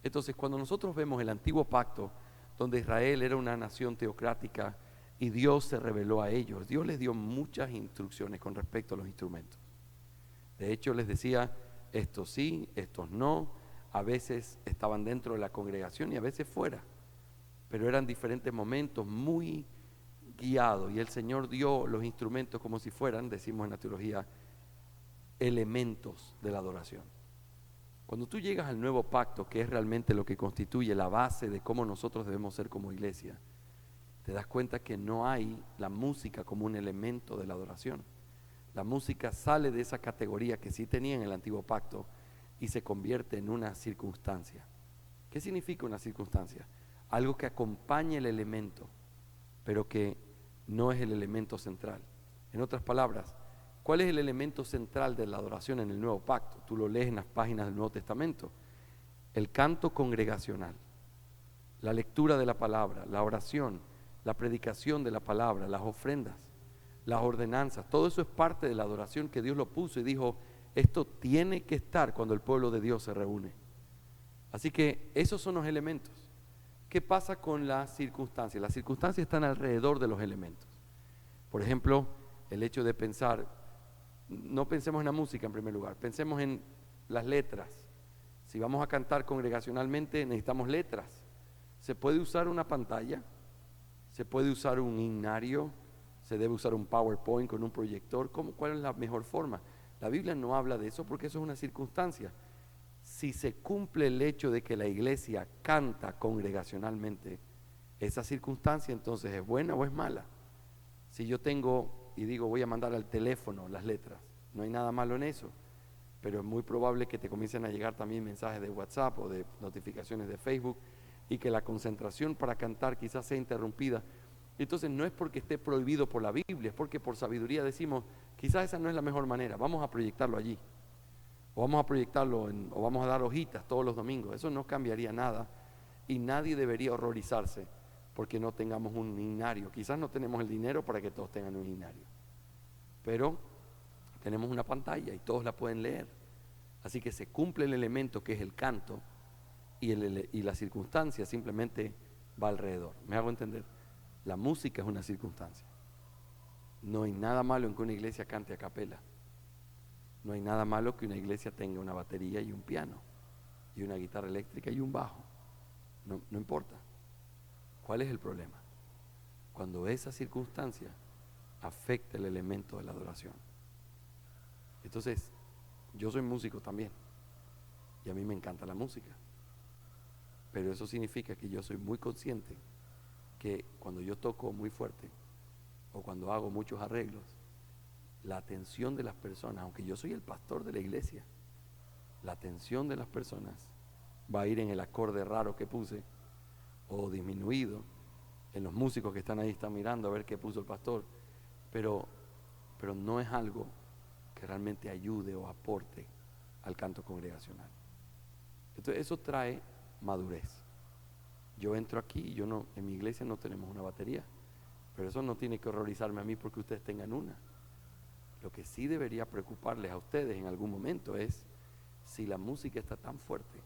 Entonces cuando nosotros vemos el antiguo pacto, donde Israel era una nación teocrática y Dios se reveló a ellos, Dios les dio muchas instrucciones con respecto a los instrumentos. De hecho les decía, estos sí, estos no, a veces estaban dentro de la congregación y a veces fuera, pero eran diferentes momentos muy guiado y el Señor dio los instrumentos como si fueran, decimos en la teología, elementos de la adoración. Cuando tú llegas al nuevo pacto, que es realmente lo que constituye la base de cómo nosotros debemos ser como iglesia, te das cuenta que no hay la música como un elemento de la adoración. La música sale de esa categoría que sí tenía en el antiguo pacto y se convierte en una circunstancia. ¿Qué significa una circunstancia? Algo que acompaña el elemento, pero que no es el elemento central. En otras palabras, ¿cuál es el elemento central de la adoración en el nuevo pacto? Tú lo lees en las páginas del Nuevo Testamento. El canto congregacional, la lectura de la palabra, la oración, la predicación de la palabra, las ofrendas, las ordenanzas. Todo eso es parte de la adoración que Dios lo puso y dijo, esto tiene que estar cuando el pueblo de Dios se reúne. Así que esos son los elementos. ¿Qué pasa con las circunstancias? Las circunstancias están alrededor de los elementos. Por ejemplo, el hecho de pensar, no pensemos en la música en primer lugar, pensemos en las letras. Si vamos a cantar congregacionalmente necesitamos letras. Se puede usar una pantalla, se puede usar un himnario, se debe usar un PowerPoint con un proyector. ¿Cuál es la mejor forma? La Biblia no habla de eso porque eso es una circunstancia. Si se cumple el hecho de que la iglesia canta congregacionalmente, esa circunstancia entonces es buena o es mala. Si yo tengo y digo voy a mandar al teléfono las letras, no hay nada malo en eso, pero es muy probable que te comiencen a llegar también mensajes de WhatsApp o de notificaciones de Facebook y que la concentración para cantar quizás sea interrumpida. Entonces no es porque esté prohibido por la Biblia, es porque por sabiduría decimos quizás esa no es la mejor manera, vamos a proyectarlo allí. O vamos a proyectarlo o vamos a dar hojitas todos los domingos. Eso no cambiaría nada y nadie debería horrorizarse porque no tengamos un himnario. Quizás no tenemos el dinero para que todos tengan un himnario, pero tenemos una pantalla y todos la pueden leer. Así que se cumple el elemento que es el canto y la circunstancia simplemente va alrededor. ¿Me hago entender? La música es una circunstancia. No hay nada malo en que una iglesia cante a capela. No hay nada malo que una iglesia tenga una batería y un piano, y una guitarra eléctrica y un bajo. No importa. ¿Cuál es el problema? Cuando esa circunstancia afecta el elemento de la adoración. Entonces, yo soy músico también, y a mí me encanta la música. Pero eso significa que yo soy muy consciente que cuando yo toco muy fuerte, o cuando hago muchos arreglos, la atención de las personas, aunque yo soy el pastor de la iglesia, la atención de las personas va a ir en el acorde raro que puse o disminuido, en los músicos que están ahí están mirando a ver qué puso el pastor, pero no es algo que realmente ayude o aporte al canto congregacional. Entonces eso trae madurez. Yo entro aquí, en mi iglesia no tenemos una batería, pero eso no tiene que horrorizarme a mí porque ustedes tengan una. Lo que sí debería preocuparles a ustedes en algún momento es si la música está tan fuerte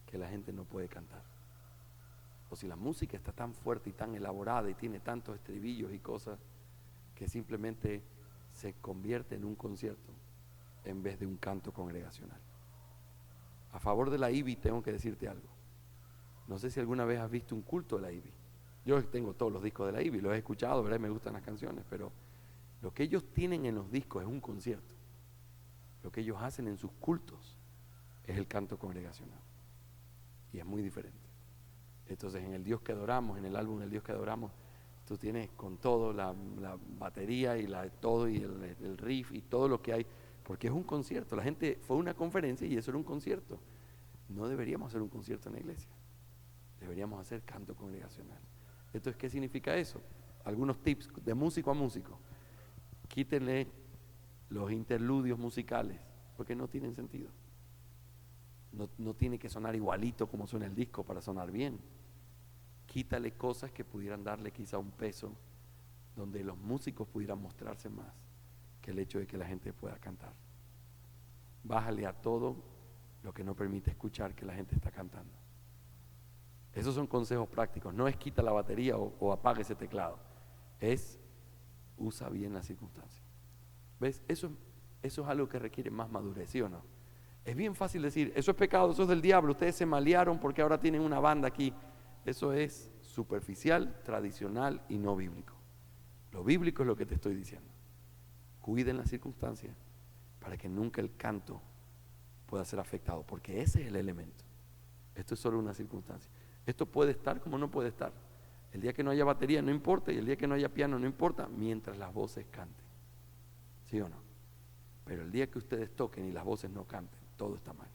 que la gente no puede cantar. O si la música está tan fuerte y tan elaborada y tiene tantos estribillos y cosas que simplemente se convierte en un concierto en vez de un canto congregacional. A favor de la IBI tengo que decirte algo. No sé si alguna vez has visto un culto de la IBI. Yo tengo todos los discos de la IBI, los he escuchado, ¿verdad? Me gustan las canciones, pero lo que ellos tienen en los discos es un concierto. Lo que ellos hacen en sus cultos es el canto congregacional. Y es muy diferente. Entonces en el Dios que adoramos, en el álbum El Dios que adoramos, tú tienes con todo la batería y todo y el riff y todo lo que hay, porque es un concierto. La gente fue a una conferencia y eso era un concierto. No deberíamos hacer un concierto en la iglesia. Deberíamos hacer canto congregacional. Entonces, ¿qué significa eso? Algunos tips de músico a músico. Quítenle los interludios musicales, porque no tienen sentido. No tiene que sonar igualito como suena el disco para sonar bien. Quítale cosas que pudieran darle quizá un peso, donde los músicos pudieran mostrarse más que el hecho de que la gente pueda cantar. Bájale a todo lo que no permite escuchar que la gente está cantando. Esos son consejos prácticos. No es quita la batería o apague ese teclado. Es usa bien las circunstancias. ¿Ves? Eso es algo que requiere más madurez, ¿sí o no? Es bien fácil decir, eso es pecado, eso es del diablo, ustedes se malearon porque ahora tienen una banda aquí. Eso es superficial, tradicional y no bíblico. Lo bíblico es lo que te estoy diciendo. Cuiden las circunstancias para que nunca el canto pueda ser afectado, porque ese es el elemento. Esto es solo una circunstancia. Esto puede estar como no puede estar. El día que no haya batería no importa, y el día que no haya piano no importa, mientras las voces canten. ¿Sí o no? Pero el día que ustedes toquen y las voces no canten, todo está mal.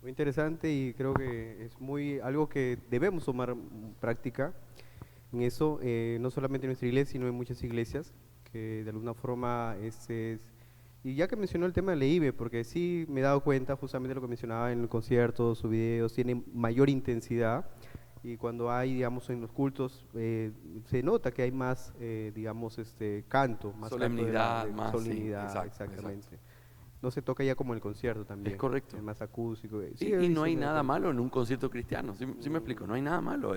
Muy interesante y creo que es algo que debemos tomar práctica en eso, no solamente en nuestra iglesia, sino en muchas iglesias, que de alguna forma y ya que mencionó el tema de la IBE, porque sí me he dado cuenta justamente de lo que mencionaba en el concierto, sus videos, tienen mayor intensidad y cuando hay, digamos, en los cultos, se nota que hay más, digamos, canto, más Solemnidad, canto más, solemnidad, sí, exacto, exactamente. exacto. No se toca ya como el concierto también. Es correcto. Es más acústico. Sí, Y no hay me doy nada cuenta. malo en un concierto cristiano, ¿sí me explico? No hay nada malo.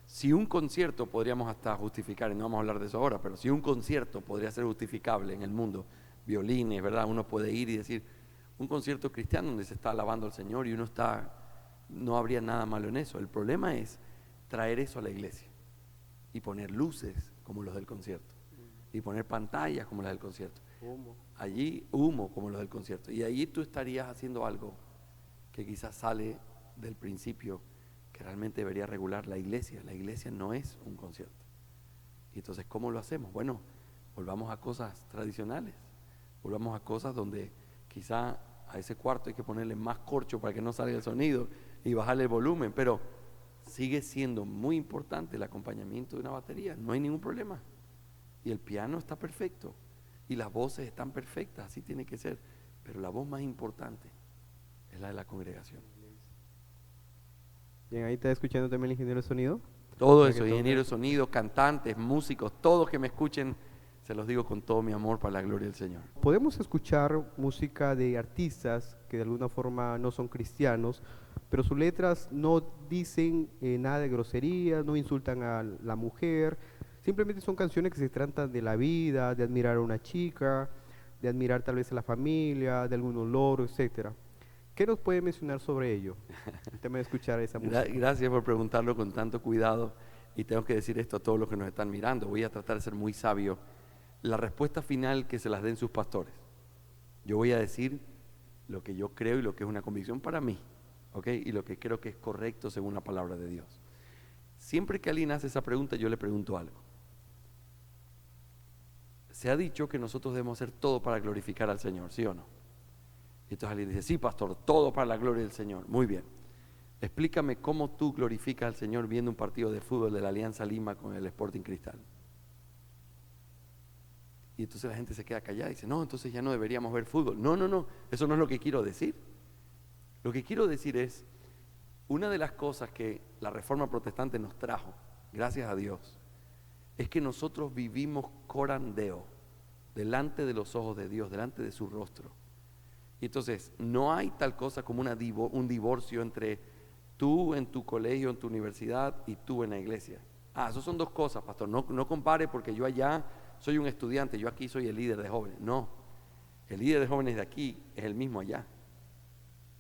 Si un concierto podríamos hasta justificar, y no vamos a hablar de eso ahora, pero si un concierto podría ser justificable en el mundo, violines, ¿verdad? Uno puede ir y decir, un concierto cristiano donde se está alabando al Señor y no habría nada malo en eso. El problema es traer eso a la iglesia y poner luces como los del concierto y poner pantallas como las del concierto. Allí humo como los del concierto, y allí tú estarías haciendo algo que quizás sale del principio que realmente debería regular la iglesia. La iglesia no es un concierto. Y entonces, ¿cómo lo hacemos? Bueno, volvamos a cosas tradicionales, volvamos a cosas donde quizá a ese cuarto hay que ponerle más corcho para que no salga el sonido y bajarle el volumen, pero sigue siendo muy importante el acompañamiento de una batería, no hay ningún problema. Y el piano está perfecto, y las voces están perfectas, así tiene que ser, pero la voz más importante es la de la congregación. Bien, ahí está escuchando también el ingeniero de sonido. Todo Para que eso, toque. ingenieros de sonido, cantantes, músicos, todos que me escuchen, se los digo con todo mi amor para la gloria del Señor. Podemos escuchar música de artistas que de alguna forma no son cristianos, pero sus letras no dicen nada de groserías, no insultan a la mujer, simplemente son canciones que se tratan de la vida, de admirar a una chica, de admirar tal vez a la familia, de algún olor, etcétera. ¿Qué nos puede mencionar sobre ello? El tema de escuchar esa música. Gracias por preguntarlo con tanto cuidado, y tengo que decir esto a todos los que nos están mirando. Voy a tratar de ser muy sabio. La respuesta final que se las den sus pastores. Yo voy a decir lo que yo creo y lo que es una convicción para mí, ¿ok? Y lo que creo que es correcto según la palabra de Dios. Siempre que alguien hace esa pregunta, yo le pregunto algo. Se ha dicho que nosotros debemos hacer todo para glorificar al Señor, ¿sí o no? Y entonces alguien dice, sí, pastor, todo para la gloria del Señor. Muy bien. Explícame cómo tú glorificas al Señor viendo un partido de fútbol de la Alianza Lima con el Sporting Cristal. Y entonces la gente se queda callada y dice, no, entonces ya no deberíamos ver fútbol. No, eso no es lo que quiero decir. Lo que quiero decir es, una de las cosas que la Reforma Protestante nos trajo, gracias a Dios, es que nosotros vivimos corandeo, delante de los ojos de Dios, delante de su rostro. Y entonces no hay tal cosa como un divorcio entre tú en tu colegio, en tu universidad, y tú en la iglesia. Eso son dos cosas, pastor. No compare, porque yo allá soy un estudiante, yo aquí soy el líder de jóvenes. No, el líder de jóvenes de aquí es el mismo allá,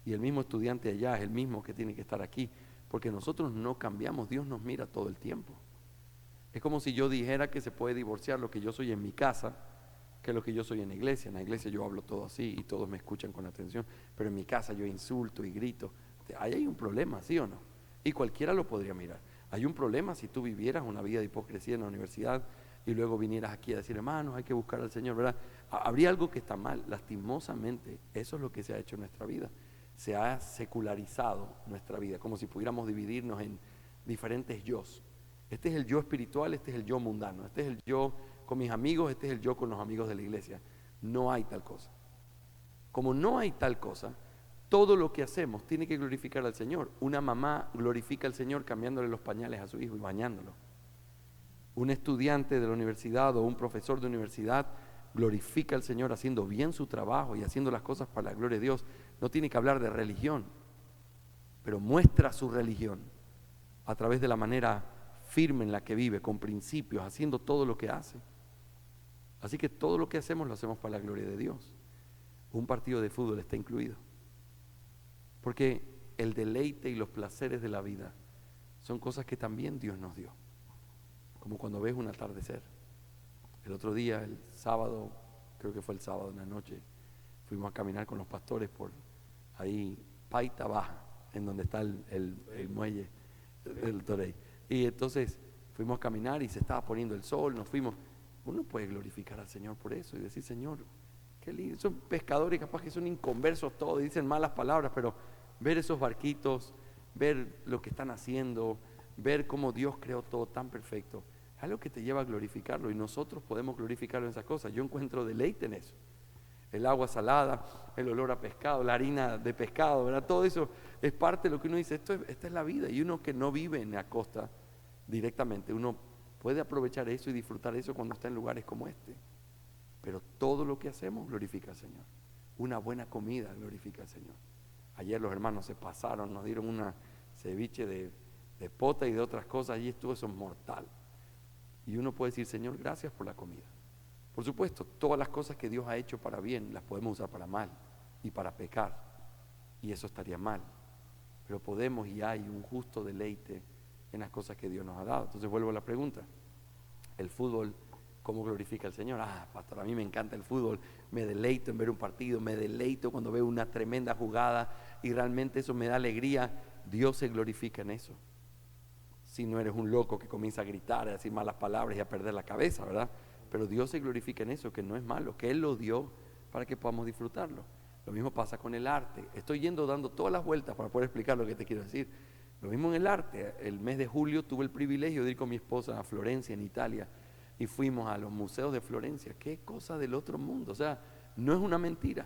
y el mismo estudiante allá es el mismo que tiene que estar aquí, porque nosotros no cambiamos. Dios nos mira todo el tiempo. Es como si yo dijera que se puede divorciar lo que yo soy en mi casa que lo que yo soy en la iglesia. En la iglesia yo hablo todo así y todos me escuchan con atención, pero en mi casa yo insulto y grito. Ahí hay un problema, ¿sí o no? Y cualquiera lo podría mirar. Hay un problema si tú vivieras una vida de hipocresía en la universidad y luego vinieras aquí a decir, hermanos, hay que buscar al Señor, ¿verdad? Habría algo que está mal. Lastimosamente, eso es lo que se ha hecho en nuestra vida. Se ha secularizado nuestra vida, como si pudiéramos dividirnos en diferentes yos. Este es el yo espiritual, este es el yo mundano, este es el yo con mis amigos, este es el yo con los amigos de la iglesia. No hay tal cosa. Como no hay tal cosa, todo lo que hacemos tiene que glorificar al Señor. Una mamá glorifica al Señor cambiándole los pañales a su hijo y bañándolo. Un estudiante de la universidad o un profesor de universidad glorifica al Señor haciendo bien su trabajo y haciendo las cosas para la gloria de Dios. No tiene que hablar de religión, pero muestra su religión a través de la manera firme en la que vive, con principios, haciendo todo lo que hace. Así que todo lo que hacemos lo hacemos para la gloria de Dios. Un partido de fútbol está incluido, porque el deleite y los placeres de la vida son cosas que también Dios nos dio. como cuando ves un atardecer. El otro día, el sábado, creo que fue el sábado en la noche, fuimos a caminar con los pastores por ahí, Paita Baja, en donde está el muelle del Torey. Y entonces fuimos a caminar y se estaba poniendo el sol, nos fuimos. Uno puede glorificar al Señor por eso y decir, Señor, qué lindo. Son pescadores capaz que son inconversos todos, dicen malas palabras, pero ver esos barquitos, ver lo que están haciendo, ver cómo Dios creó todo tan perfecto, es algo que te lleva a glorificarlo y nosotros podemos glorificarlo en esas cosas. Yo encuentro deleite en eso. El agua salada, el olor a pescado, la harina de pescado, ¿verdad? Todo eso es parte de lo que uno dice, esta es la vida. Y uno que no vive en la costa directamente, uno puede aprovechar eso y disfrutar eso cuando está en lugares como este. Pero todo lo que hacemos glorifica al Señor. Una buena comida glorifica al Señor. Ayer los hermanos se pasaron, nos dieron una ceviche de pota y de otras cosas, allí estuvo eso mortal. Y uno puede decir, Señor, gracias por la comida. Por supuesto, todas las cosas que Dios ha hecho para bien las podemos usar para mal y para pecar, y eso estaría mal. Pero podemos y hay un justo deleite en las cosas que Dios nos ha dado. Entonces vuelvo a la pregunta, el fútbol, ¿cómo glorifica al Señor? Pastor, a mí me encanta el fútbol, me deleito en ver un partido, me deleito cuando veo una tremenda jugada y realmente eso me da alegría. Dios se glorifica en eso. Si no eres un loco que comienza a gritar, a decir malas palabras y a perder la cabeza, ¿verdad? Pero Dios se glorifica en eso, que no es malo, que Él lo dio para que podamos disfrutarlo. Lo mismo pasa con el arte. Estoy dando todas las vueltas para poder explicar lo que te quiero decir. Lo mismo en el arte. El mes de julio tuve el privilegio de ir con mi esposa a Florencia, en Italia, y fuimos a los museos de Florencia. Qué cosa del otro mundo. O sea, no es una mentira.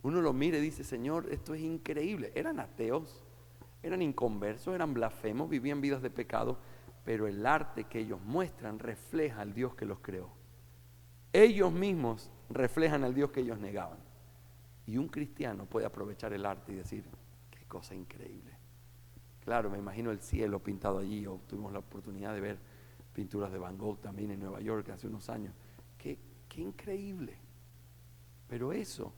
Uno lo mira y dice, Señor, esto es increíble. Eran ateos, eran inconversos, eran blasfemos, vivían vidas de pecado, pero el arte que ellos muestran refleja al Dios que los creó. Ellos mismos reflejan al Dios que ellos negaban. Y un cristiano puede aprovechar el arte y decir, qué cosa increíble. Claro, me imagino el cielo pintado allí, o tuvimos la oportunidad de ver pinturas de Van Gogh también en Nueva York hace unos años. Qué increíble. Pero eso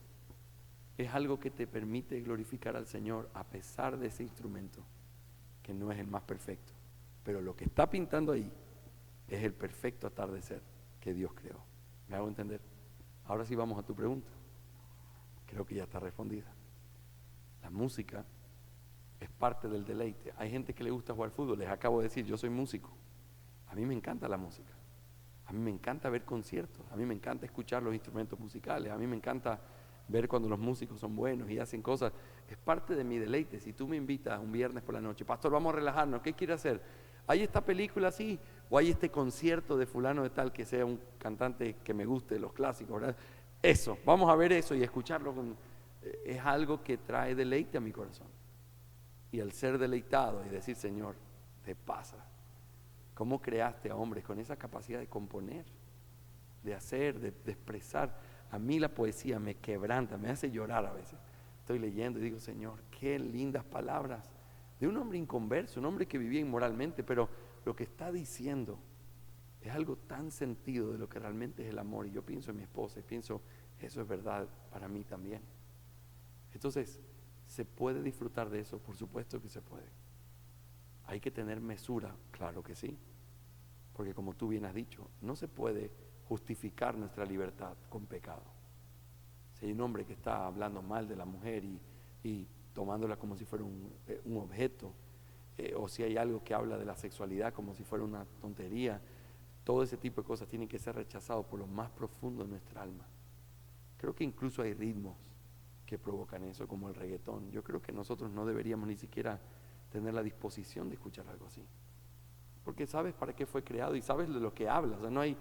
es algo que te permite glorificar al Señor a pesar de ese instrumento, que no es el más perfecto. Pero lo que está pintando ahí es el perfecto atardecer que Dios creó. ¿Me hago entender? Ahora sí vamos a tu pregunta. Creo que ya está respondida. La música es parte del deleite. Hay gente que le gusta jugar fútbol. Les acabo de decir, yo soy músico. A mí me encanta la música. A mí me encanta ver conciertos. A mí me encanta escuchar los instrumentos musicales. A mí me encanta ver cuando los músicos son buenos y hacen cosas. Es parte de mi deleite. Si tú me invitas un viernes por la noche, pastor, vamos a relajarnos, ¿qué quiere hacer? ¿Hay esta película así? ¿O hay este concierto de fulano de tal que sea un cantante que me guste, los clásicos, ¿verdad? Eso, vamos a ver eso y escucharlo. Es algo que trae deleite a mi corazón. Y al ser deleitado y decir, Señor, te pasa. ¿Cómo creaste a hombres con esa capacidad de componer, de hacer, de expresar? A mí la poesía me quebranta, me hace llorar a veces. Estoy leyendo y digo, Señor, qué lindas palabras de un hombre inconverso, un hombre que vivía inmoralmente, pero lo que está diciendo es algo tan sentido de lo que realmente es el amor. Y yo pienso en mi esposa y pienso, eso es verdad para mí también. Entonces, ¿se puede disfrutar de eso? Por supuesto que se puede. ¿Hay que tener mesura? Claro que sí. Porque como tú bien has dicho, no se puede justificar nuestra libertad con pecado. Si hay un hombre que está hablando mal de la mujer y tomándola como si fuera un objeto, o si hay algo que habla de la sexualidad como si fuera una tontería, todo ese tipo de cosas tienen que ser rechazados por lo más profundo de nuestra alma. Creo que incluso hay ritmos que provocan eso, como el reggaetón. Yo creo que nosotros no deberíamos ni siquiera tener la disposición de escuchar algo así, porque sabes para qué fue creado y sabes de lo que habla. O sea, no hay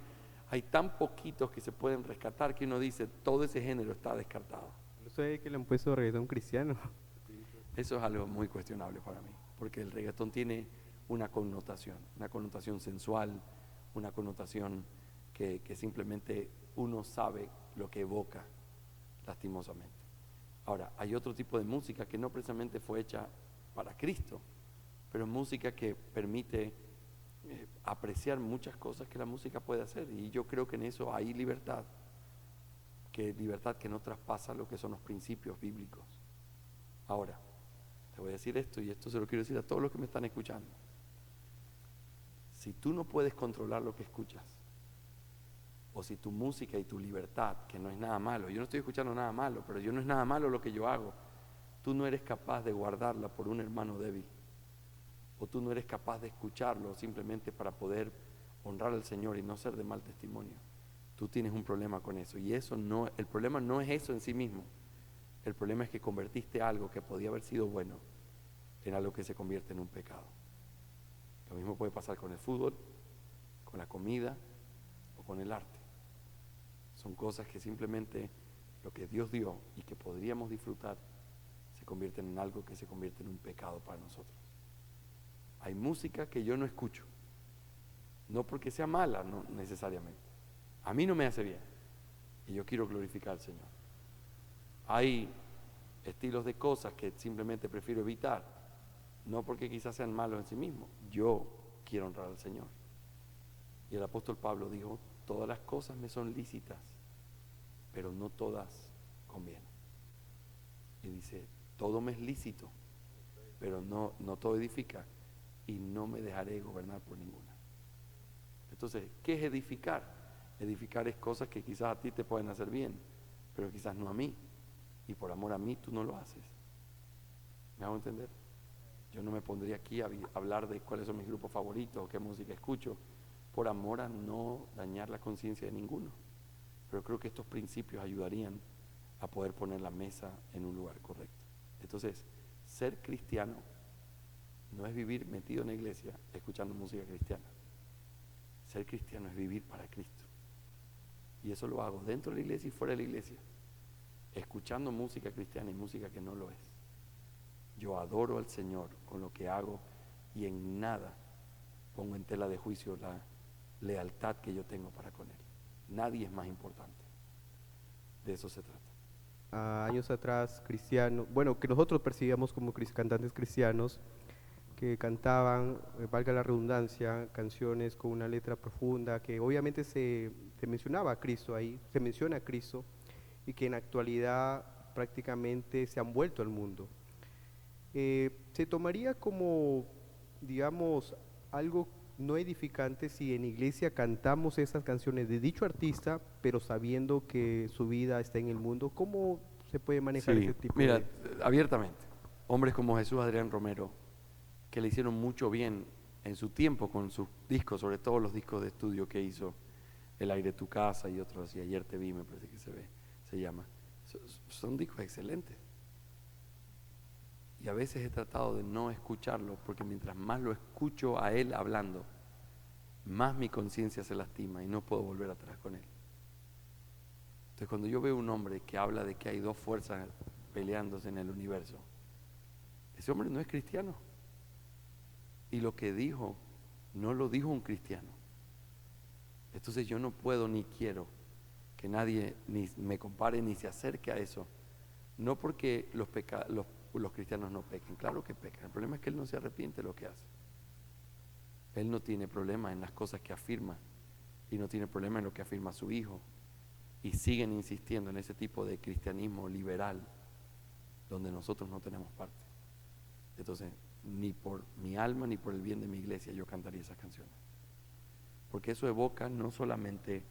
tan poquitos que se pueden rescatar que uno dice, todo ese género está descartado. No sé que le han puesto reggaetón cristiano. Eso es algo muy cuestionable para mí, porque el reggaetón tiene una connotación sensual, una connotación que simplemente uno sabe lo que evoca, lastimosamente. Ahora, hay otro tipo de música que no precisamente fue hecha para Cristo, pero es música que permite apreciar muchas cosas que la música puede hacer, y yo creo que en eso hay libertad que no traspasa lo que son los principios bíblicos. Ahora, te voy a decir esto, y esto se lo quiero decir a todos los que me están escuchando. Si tú no puedes controlar lo que escuchas, o si tu música y tu libertad, que no es nada malo, yo no estoy escuchando nada malo, pero yo no es nada malo lo que yo hago, tú no eres capaz de guardarla por un hermano débil, o tú no eres capaz de escucharlo simplemente para poder honrar al Señor y no ser de mal testimonio, tú tienes un problema con eso. Y eso no, el problema no es eso en sí mismo, el problema es que convertiste algo que podía haber sido bueno en algo que se convierte en un pecado. Lo mismo puede pasar con el fútbol, con la comida o con el arte. Son cosas que simplemente lo que Dios dio y que podríamos disfrutar se convierten en algo que se convierte en un pecado para nosotros. Hay música que yo no escucho, no porque sea mala, no necesariamente. A mí no me hace bien y yo quiero glorificar al Señor. Hay estilos de cosas que simplemente prefiero evitar, no porque quizás sean malos en sí mismos. Yo quiero honrar al Señor. Y el apóstol Pablo dijo, todas las cosas me son lícitas, pero no todas convienen. Y dice, todo me es lícito, pero no todo edifica, y no me dejaré gobernar por ninguna. Entonces, ¿qué es edificar? Edificar es cosas que quizás a ti te pueden hacer bien, pero quizás no a mí, y por amor a mí tú no lo haces. ¿Me hago entender? Yo no me pondría aquí a hablar de cuáles son mis grupos favoritos o qué música escucho, por amor a no dañar la conciencia de ninguno. Pero creo que estos principios ayudarían a poder poner la mesa en un lugar correcto. Entonces, ser cristiano no es vivir metido en la iglesia escuchando música cristiana. Ser cristiano es vivir para Cristo. Y eso lo hago dentro de la iglesia y fuera de la iglesia, escuchando música cristiana y música que no lo es. Yo adoro al Señor con lo que hago y en nada pongo en tela de juicio la lealtad que yo tengo para con Él. Nadie es más importante. De eso se trata. Años atrás, cristianos, bueno, que nosotros percibíamos como cantantes cristianos, que cantaban, valga la redundancia, canciones con una letra profunda, que obviamente se mencionaba a Cristo ahí, se menciona a Cristo, y que en la actualidad prácticamente se han vuelto al mundo. Se tomaría como, digamos, algo no edificante si en iglesia cantamos esas canciones de dicho artista, pero sabiendo que su vida está en el mundo. ¿Cómo se puede manejar Sí, ese tipo mira, de...? abiertamente, hombres como Jesús Adrián Romero, que le hicieron mucho bien en su tiempo con sus discos, sobre todo los discos de estudio que hizo, El aire de tu casa y otros, y Ayer te vi, me parece que se llama. Son discos excelentes. Y a veces he tratado de no escucharlo, porque mientras más lo escucho a él hablando, más mi conciencia se lastima y no puedo volver atrás con él. Entonces, cuando yo veo un hombre que habla de que hay dos fuerzas peleándose en el universo, ese hombre no es cristiano. Y lo que dijo, no lo dijo un cristiano. Entonces yo no puedo ni quiero que nadie ni me compare ni se acerque a eso. No porque los cristianos no pequen, claro que pecan. El problema es que él no se arrepiente de lo que hace. Él no tiene problema en las cosas que afirma y no tiene problema en lo que afirma su hijo. Y siguen insistiendo en ese tipo de cristianismo liberal donde nosotros no tenemos parte. Entonces, ni por mi alma ni por el bien de mi iglesia yo cantaría esas canciones. Porque eso evoca no solamente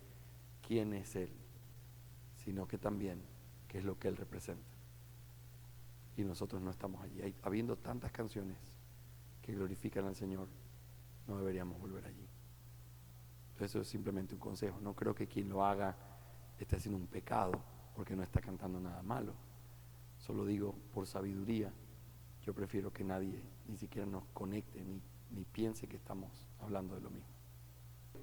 quién es Él, sino que también qué es lo que Él representa. Y nosotros no estamos allí. Habiendo tantas canciones que glorifican al Señor, no deberíamos volver allí. Entonces eso es simplemente un consejo. No creo que quien lo haga esté haciendo un pecado porque no está cantando nada malo. Solo digo, por sabiduría, yo prefiero que nadie ni siquiera nos conecte ni piense que estamos hablando de lo mismo.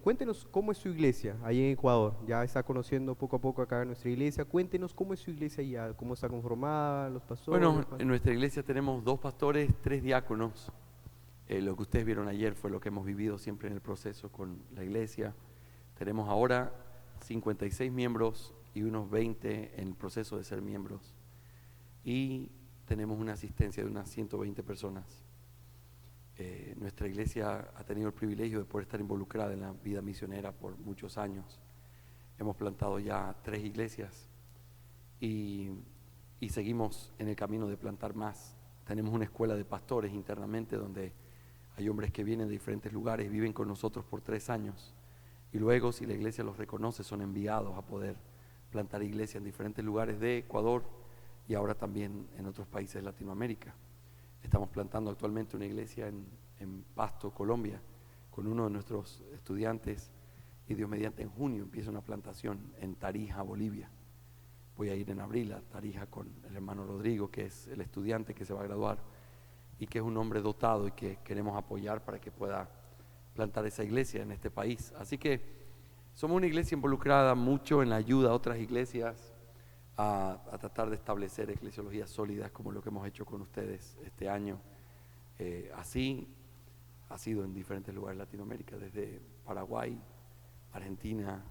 Cuéntenos cómo es su iglesia ahí en Ecuador. Ya está conociendo poco a poco acá nuestra iglesia. Cuéntenos cómo es su iglesia allá, cómo está conformada, los pastores. Bueno, en nuestra iglesia tenemos 2 pastores, 3 diáconos. Lo que ustedes vieron ayer fue lo que hemos vivido siempre en el proceso con la iglesia. Tenemos ahora 56 miembros y unos 20 en el proceso de ser miembros. Y tenemos una asistencia de unas 120 personas. Nuestra iglesia ha tenido el privilegio de poder estar involucrada en la vida misionera por muchos años. Hemos plantado ya 3 iglesias y seguimos en el camino de plantar más. Tenemos una escuela de pastores internamente donde Hay hombres que vienen de diferentes lugares, viven con nosotros por 3 años y luego, si la iglesia los reconoce, son enviados a poder plantar iglesia en diferentes lugares de Ecuador y ahora también en otros países de Latinoamérica. Estamos plantando actualmente una iglesia en Pasto, Colombia, con uno de nuestros estudiantes, y Dios mediante en junio empieza una plantación en Tarija, Bolivia. Voy a ir en abril a Tarija con el hermano Rodrigo, que es el estudiante que se va a graduar y que es un hombre dotado y que queremos apoyar para que pueda plantar esa iglesia en este país. Así que somos una iglesia involucrada mucho en la ayuda a otras iglesias a tratar de establecer eclesiologías sólidas como lo que hemos hecho con ustedes este año. Así ha sido en diferentes lugares de Latinoamérica, desde Paraguay, Argentina,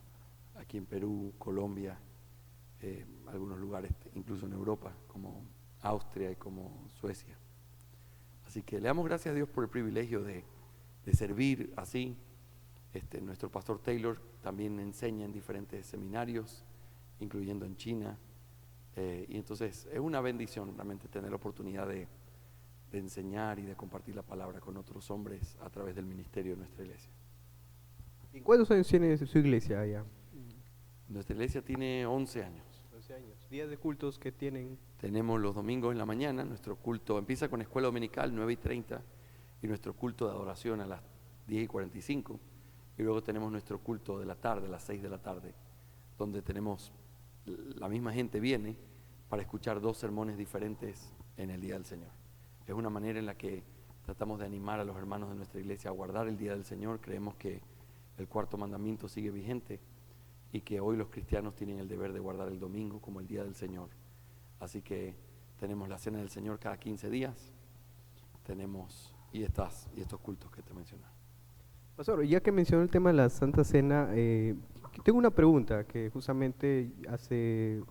aquí en Perú, Colombia, algunos lugares incluso en Europa, como Austria y como Suecia. Así que le damos gracias a Dios por el privilegio de servir así. Nuestro pastor Taylor también enseña en diferentes seminarios, incluyendo en China, y entonces es una bendición realmente tener la oportunidad de enseñar y de compartir la palabra con otros hombres a través del ministerio de nuestra iglesia. ¿Y cuántos años tiene su iglesia allá? Nuestra iglesia tiene 11 años. 11 años. ¿Días de cultos que tienen? Tenemos los domingos en la mañana, nuestro culto empieza con escuela dominical 9:30 y nuestro culto de adoración a las 10:45, y luego tenemos nuestro culto de la tarde a las 6 de la tarde, donde tenemos, la misma gente viene para escuchar 2 sermones diferentes en el Día del Señor. Es una manera en la que tratamos de animar a los hermanos de nuestra iglesia a guardar el Día del Señor. Creemos que el 4º mandamiento sigue vigente y que hoy los cristianos tienen el deber de guardar el domingo como el Día del Señor. Así que tenemos la Cena del Señor cada 15 días, tenemos y estos cultos que te mencioné. Pastor, ya que mencionó el tema de la Santa Cena, tengo una pregunta que justamente hace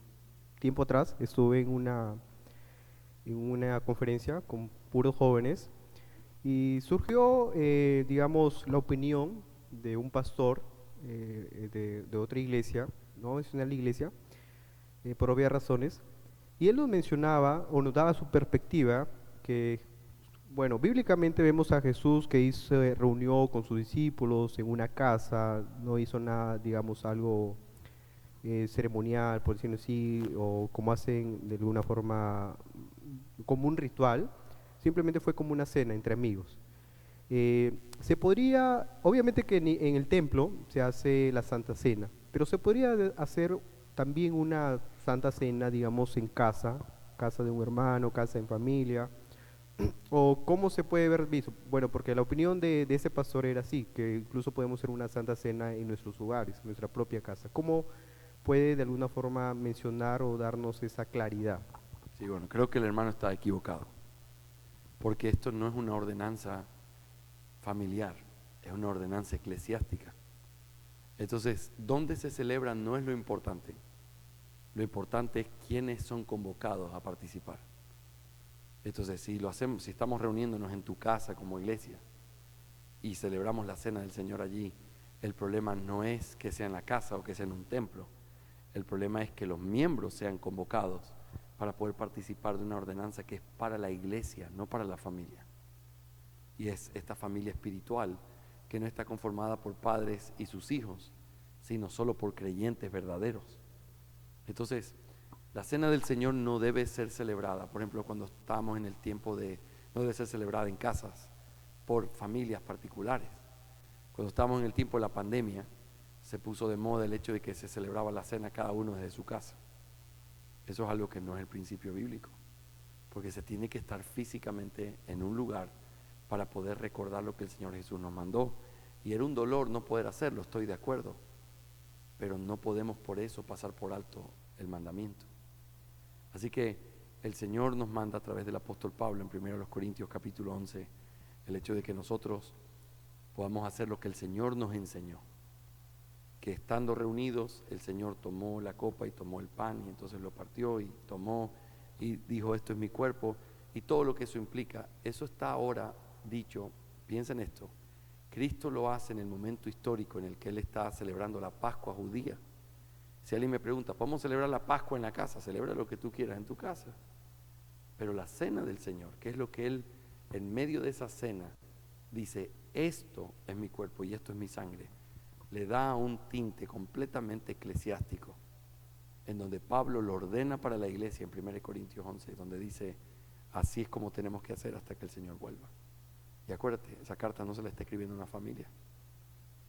tiempo atrás estuve en una conferencia con puros jóvenes y surgió, digamos, la opinión de un pastor de otra iglesia, no mencionar la iglesia, por obvias razones, y él nos mencionaba o nos daba su perspectiva que, bueno, bíblicamente vemos a Jesús que se reunió con sus discípulos en una casa, no hizo nada, digamos, algo ceremonial, por decirlo así, o como hacen de alguna forma, como un ritual, simplemente fue como una cena entre amigos. Se podría, obviamente que en el templo se hace la Santa Cena, pero se podría hacer también una Santa Cena, digamos, en casa de un hermano, casa en familia, o cómo se puede ver visto. Bueno, porque la opinión de ese pastor era así, que incluso podemos hacer una Santa Cena en nuestros hogares, en nuestra propia casa. ¿Cómo puede de alguna forma mencionar o darnos esa claridad? Sí, bueno, creo que el hermano está equivocado, porque esto no es una ordenanza familiar, es una ordenanza eclesiástica. Entonces, ¿dónde se celebra? No es lo importante. Lo importante es quiénes son convocados a participar. Entonces, si estamos reuniéndonos en tu casa como iglesia y celebramos la Cena del Señor allí, el problema no es que sea en la casa o que sea en un templo. El problema es que los miembros sean convocados para poder participar de una ordenanza que es para la iglesia, no para la familia. Y es esta familia espiritual que no está conformada por padres y sus hijos, sino solo por creyentes verdaderos. Entonces, la Cena del Señor no debe ser celebrada, por ejemplo, cuando estamos en el tiempo no debe ser celebrada en casas por familias particulares. Cuando estábamos en el tiempo de la pandemia, se puso de moda el hecho de que se celebraba la cena cada uno desde su casa. Eso es algo que no es el principio bíblico, porque se tiene que estar físicamente en un lugar para poder recordar lo que el Señor Jesús nos mandó. Y era un dolor no poder hacerlo, estoy de acuerdo, pero no podemos por eso pasar por alto el mandamiento. Así que el Señor nos manda a través del apóstol Pablo en 1 Corintios capítulo 11 el hecho de que nosotros podamos hacer lo que el Señor nos enseñó, que estando reunidos el Señor tomó la copa y tomó el pan y entonces lo partió y tomó y dijo: esto es mi cuerpo, y todo lo que eso implica. Eso está ahora dicho. Piensa en esto: Cristo lo hace en el momento histórico en el que Él está celebrando la Pascua judía. Si alguien me pregunta, ¿podemos celebrar la Pascua en la casa? Celebra lo que tú quieras en tu casa. Pero la cena del Señor, que es lo que Él, en medio de esa cena, dice, esto es mi cuerpo y esto es mi sangre, le da un tinte completamente eclesiástico, en donde Pablo lo ordena para la iglesia en 1 Corintios 11, donde dice, así es como tenemos que hacer hasta que el Señor vuelva. Y acuérdate, esa carta no se la está escribiendo a una familia,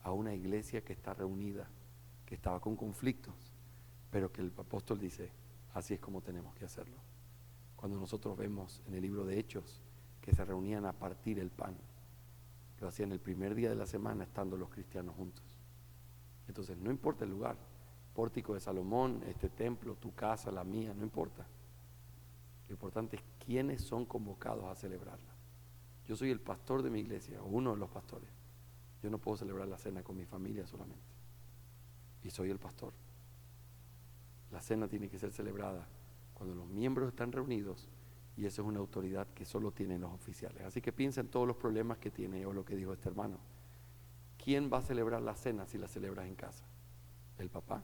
a una iglesia que está reunida, que estaba con conflictos, pero que el apóstol dice, así es como tenemos que hacerlo. Cuando nosotros vemos en el libro de Hechos que se reunían a partir el pan, lo hacían el primer día de la semana estando los cristianos juntos. Entonces no importa el lugar, Pórtico de Salomón, este templo, tu casa, la mía, no importa. Lo importante es quiénes son convocados a celebrarla. Yo soy el pastor de mi iglesia, o uno de los pastores. Yo no puedo celebrar la cena con mi familia solamente. Y soy el pastor. La cena tiene que ser celebrada cuando los miembros están reunidos, y eso es una autoridad que solo tienen los oficiales. Así que piensa en todos los problemas que tiene o lo que dijo este hermano. ¿Quién va a celebrar la cena si la celebras en casa? ¿El papá?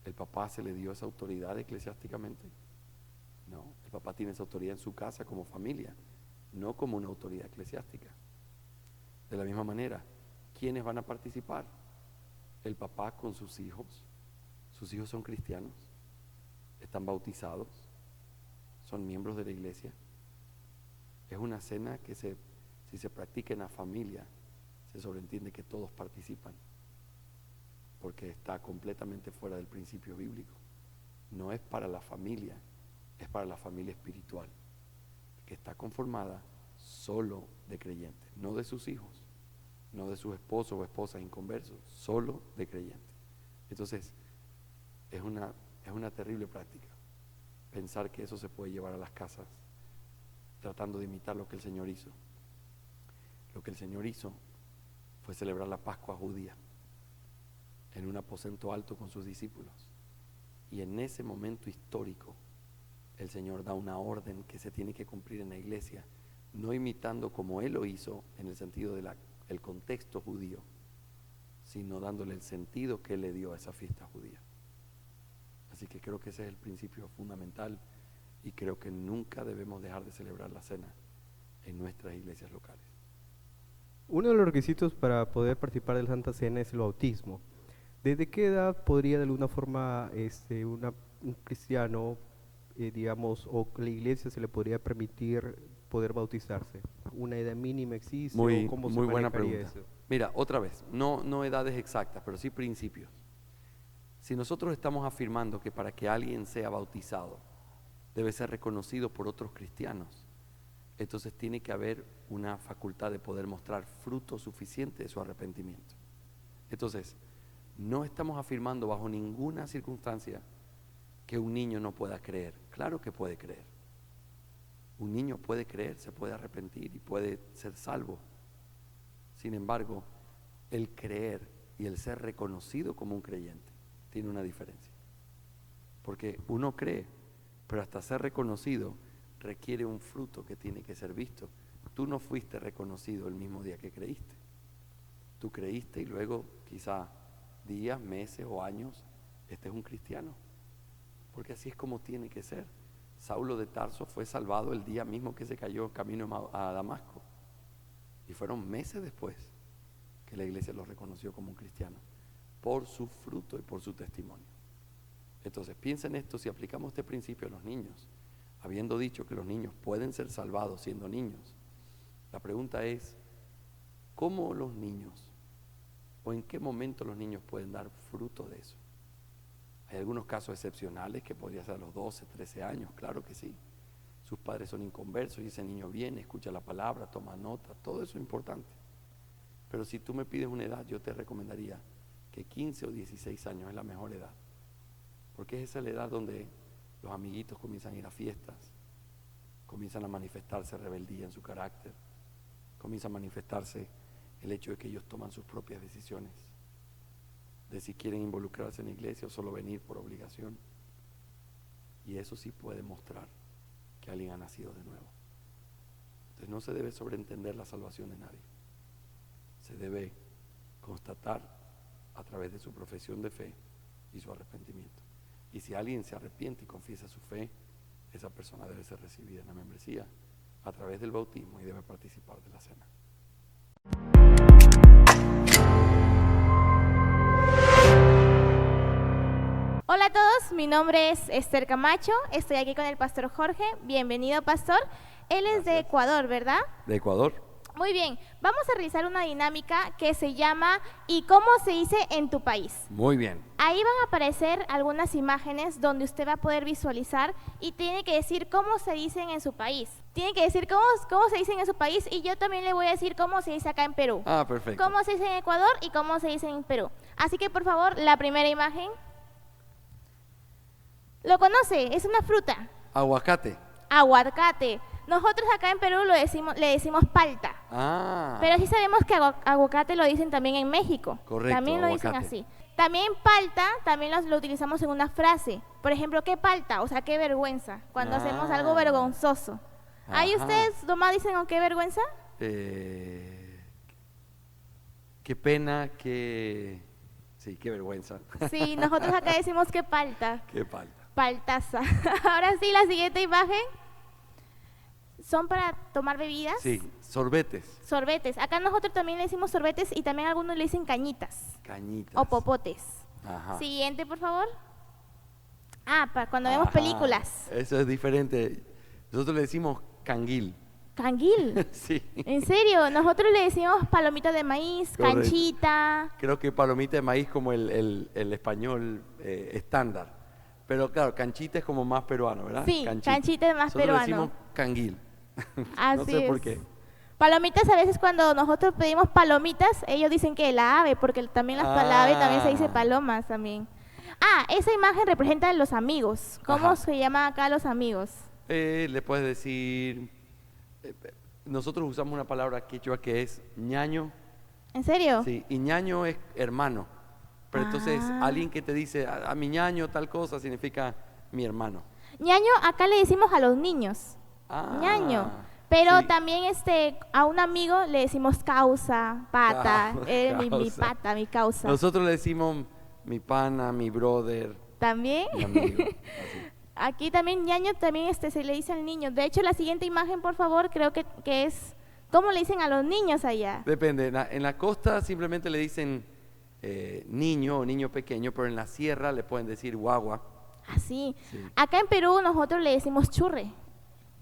¿El papá se le dio esa autoridad eclesiásticamente? No, el papá tiene esa autoridad en su casa como familia, no como una autoridad eclesiástica. De la misma manera, ¿quiénes van a participar? El papá con sus hijos. Sus hijos son cristianos, están bautizados, son miembros de la iglesia. Es una cena que si se practica en la familia, se sobreentiende que todos participan, porque está completamente fuera del principio bíblico. No es para la familia, es para la familia espiritual, que está conformada solo de creyentes, no de sus hijos, no de sus esposos o esposas inconversos, solo de creyentes. Entonces, es una terrible práctica pensar que eso se puede llevar a las casas tratando de imitar lo que el Señor hizo. Lo que el Señor hizo fue celebrar la Pascua judía en un aposento alto con sus discípulos, y en ese momento histórico el Señor da una orden que se tiene que cumplir en la iglesia, no imitando como Él lo hizo en el sentido del contexto judío, sino dándole el sentido que Él le dio a esa fiesta judía. Así que creo que ese es el principio fundamental, y creo que nunca debemos dejar de celebrar la cena en nuestras iglesias locales. Uno de los requisitos para poder participar de la Santa Cena es el bautismo. ¿Desde qué edad podría de alguna forma un cristiano, digamos, o la iglesia se le podría permitir poder bautizarse? ¿Una edad mínima existe o cómo se Muy buena manejaría pregunta. eso? Mira, otra vez, no edades exactas, pero sí principios. Si nosotros estamos afirmando que para que alguien sea bautizado debe ser reconocido por otros cristianos, entonces tiene que haber una facultad de poder mostrar fruto suficiente de su arrepentimiento. Entonces, no estamos afirmando bajo ninguna circunstancia que un niño no pueda creer. Claro que puede creer. Un niño puede creer, se puede arrepentir y puede ser salvo. Sin embargo, el creer y el ser reconocido como un creyente tiene una diferencia. Porque uno cree, pero hasta ser reconocido requiere un fruto que tiene que ser visto. Tú no fuiste reconocido el mismo día que creíste. Tú creíste y luego quizá días, meses o años, este es un cristiano. Porque así es como tiene que ser. Saulo de Tarso fue salvado el día mismo que se cayó camino a Damasco. Y fueron meses después que la iglesia lo reconoció como un cristiano, por su fruto y por su testimonio. Entonces piensa en esto, si aplicamos este principio a los niños, habiendo dicho que los niños pueden ser salvados siendo niños, la pregunta es, ¿cómo los niños o en qué momento los niños pueden dar fruto de eso? Hay algunos casos excepcionales que podría ser a los 12, 13 años, claro que sí. Sus padres son inconversos y ese niño viene, escucha la palabra, toma nota, todo eso es importante. Pero si tú me pides una edad, yo te recomendaría que 15 o 16 años es la mejor edad. Porque es esa la edad donde los amiguitos comienzan a ir a fiestas, comienzan a manifestarse rebeldía en su carácter, comienza a manifestarse el hecho de que ellos toman sus propias decisiones, de si quieren involucrarse en la iglesia o solo venir por obligación. Y eso sí puede mostrar que alguien ha nacido de nuevo. Entonces no se debe sobreentender la salvación de nadie. Se debe constatar a través de su profesión de fe y su arrepentimiento. Y si alguien se arrepiente y confiesa su fe, esa persona debe ser recibida en la membresía a través del bautismo y debe participar de la cena. Hola a todos, mi nombre es Esther Camacho, estoy aquí con el pastor Jorge. Bienvenido, pastor. Él es de Ecuador, ¿verdad? De Ecuador. Muy bien, vamos a realizar una dinámica que se llama ¿y cómo se dice en tu país? Muy bien. Ahí van a aparecer algunas imágenes donde usted va a poder visualizar y tiene que decir cómo se dicen en su país. Tiene que decir cómo se dicen en su país y yo también le voy a decir cómo se dice acá en Perú. Ah, perfecto. Cómo se dice en Ecuador y cómo se dice en Perú. Así que por favor, la primera imagen. ¿Lo conoce? Es una fruta. Aguacate. Aguacate. Nosotros acá en Perú le decimos palta. Ah. Pero sí sabemos que aguacate lo dicen también en México. Correcto, También lo dicen aguacate. así. También palta, también lo utilizamos en una frase. Por ejemplo, ¿qué palta? O sea, qué vergüenza. Cuando hacemos algo vergonzoso. ¿Ahí Ajá. ustedes nomás dicen oh, qué vergüenza? Qué pena, qué... Sí, qué vergüenza. Sí, nosotros acá decimos qué palta. Qué falta. Paltaza. Ahora sí, la siguiente imagen. ¿Son para tomar bebidas? Sí, sorbetes, Sorbetes. Acá nosotros también le decimos sorbetes y también algunos le dicen cañitas cañitas. o popotes. Ajá. Siguiente, por favor. Ah, para cuando vemos Ajá. películas. Eso es diferente. Nosotros le decimos canguil. Canguil. Sí. ¿En serio? Nosotros le decimos palomita de maíz, Correcto. canchita. Creo que palomita de maíz como el español estándar. Pero claro, canchita es como más peruano, ¿verdad? Sí, canchita es más Nosotros peruano. le decimos canguil. Así No sé por es. qué. Palomitas a veces cuando nosotros pedimos palomitas, ellos dicen que la ave, porque también la ave también se dice palomas también. Ah, esa imagen representa a los amigos. ¿Cómo Ajá. se llama acá los amigos? Le puedes decir... nosotros usamos una palabra quechua que es ñaño. ¿En serio? Sí, y ñaño es hermano. Pero entonces Ah. alguien que te dice a mi ñaño tal cosa significa mi hermano. Ñaño acá le decimos a los niños. Ah, Ñaño. Pero sí. también a un amigo le decimos causa, pata, mi Causa. pata, mi causa. Nosotros le decimos mi pana, mi brother, ¿También? mi amigo. Así. Aquí también ñaño también se le dice al niño. De hecho, la siguiente imagen, por favor, creo que es ¿cómo le dicen a los niños allá? Depende, en la costa simplemente le dicen niño o niño pequeño, pero en la sierra le pueden decir guagua. Así. Sí. Acá en Perú nosotros le decimos churre.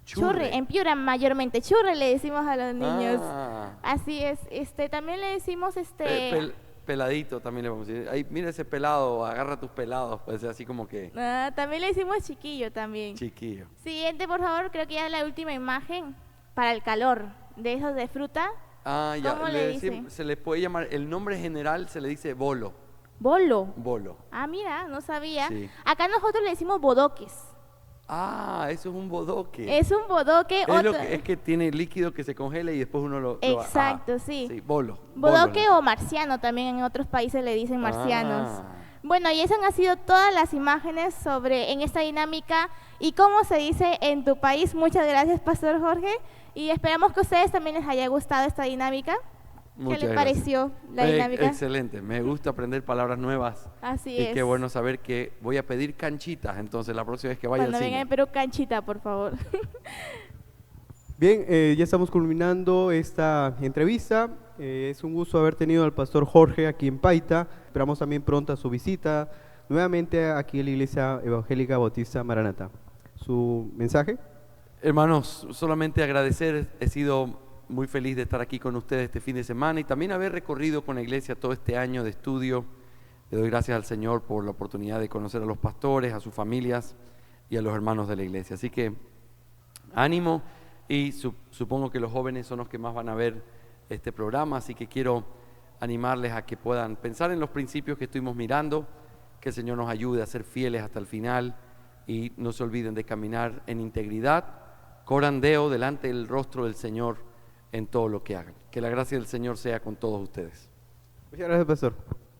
Churre. En Piura mayormente churre le decimos a los niños. Ah. Así es. También le decimos Peladito también le vamos a decir. Ay, mira ese pelado, agarra tus pelados, pues así como que también le decimos chiquillo también. chiquillo. Siguiente, por favor, creo que ya es la última imagen para el calor de esos de fruta. Ah, ya, ¿Cómo le dicen? se le puede llamar, el nombre general se le dice bolo. Bolo. Bolo. Ah, mira, no sabía. Sí. Acá nosotros le decimos bodoques. Ah, eso es un bodoque. Es un bodoque. Es que tiene líquido que se congela y después uno lo... Exacto, sí. Sí, bolo. Bodoque bolo. o marciano también en otros países le dicen marcianos. Ah. Bueno, y esas han sido todas las imágenes en esta dinámica y cómo se dice en tu país. Muchas gracias, Pastor Jorge, y esperamos que a ustedes también les haya gustado esta dinámica. Muchas ¿Qué les gracias. pareció la dinámica? Excelente, me gusta aprender palabras nuevas. Así Y es. qué bueno saber que voy a pedir canchitas, entonces la próxima vez que vaya Cuando al vengan cine. en Perú, canchita, por favor. Bien, ya estamos culminando esta entrevista. Es un gusto haber tenido al pastor Jorge aquí en Paita. Esperamos también pronta su visita nuevamente aquí en la Iglesia Evangélica Bautista Maranata. ¿Su mensaje? Hermanos, solamente agradecer, he sido muy feliz de estar aquí con ustedes este fin de semana y también haber recorrido con la iglesia todo este año de estudio. Le doy gracias al Señor por la oportunidad de conocer a los pastores, a sus familias y a los hermanos de la iglesia. Así que ánimo y supongo que los jóvenes son los que más van a ver este programa, así que quiero animarles a que puedan pensar en los principios que estuvimos mirando, que el Señor nos ayude a ser fieles hasta el final y no se olviden de caminar en integridad, corandeo delante del rostro del Señor en todo lo que hagan. Que la gracia del Señor sea con todos ustedes. Muchas gracias, pastor.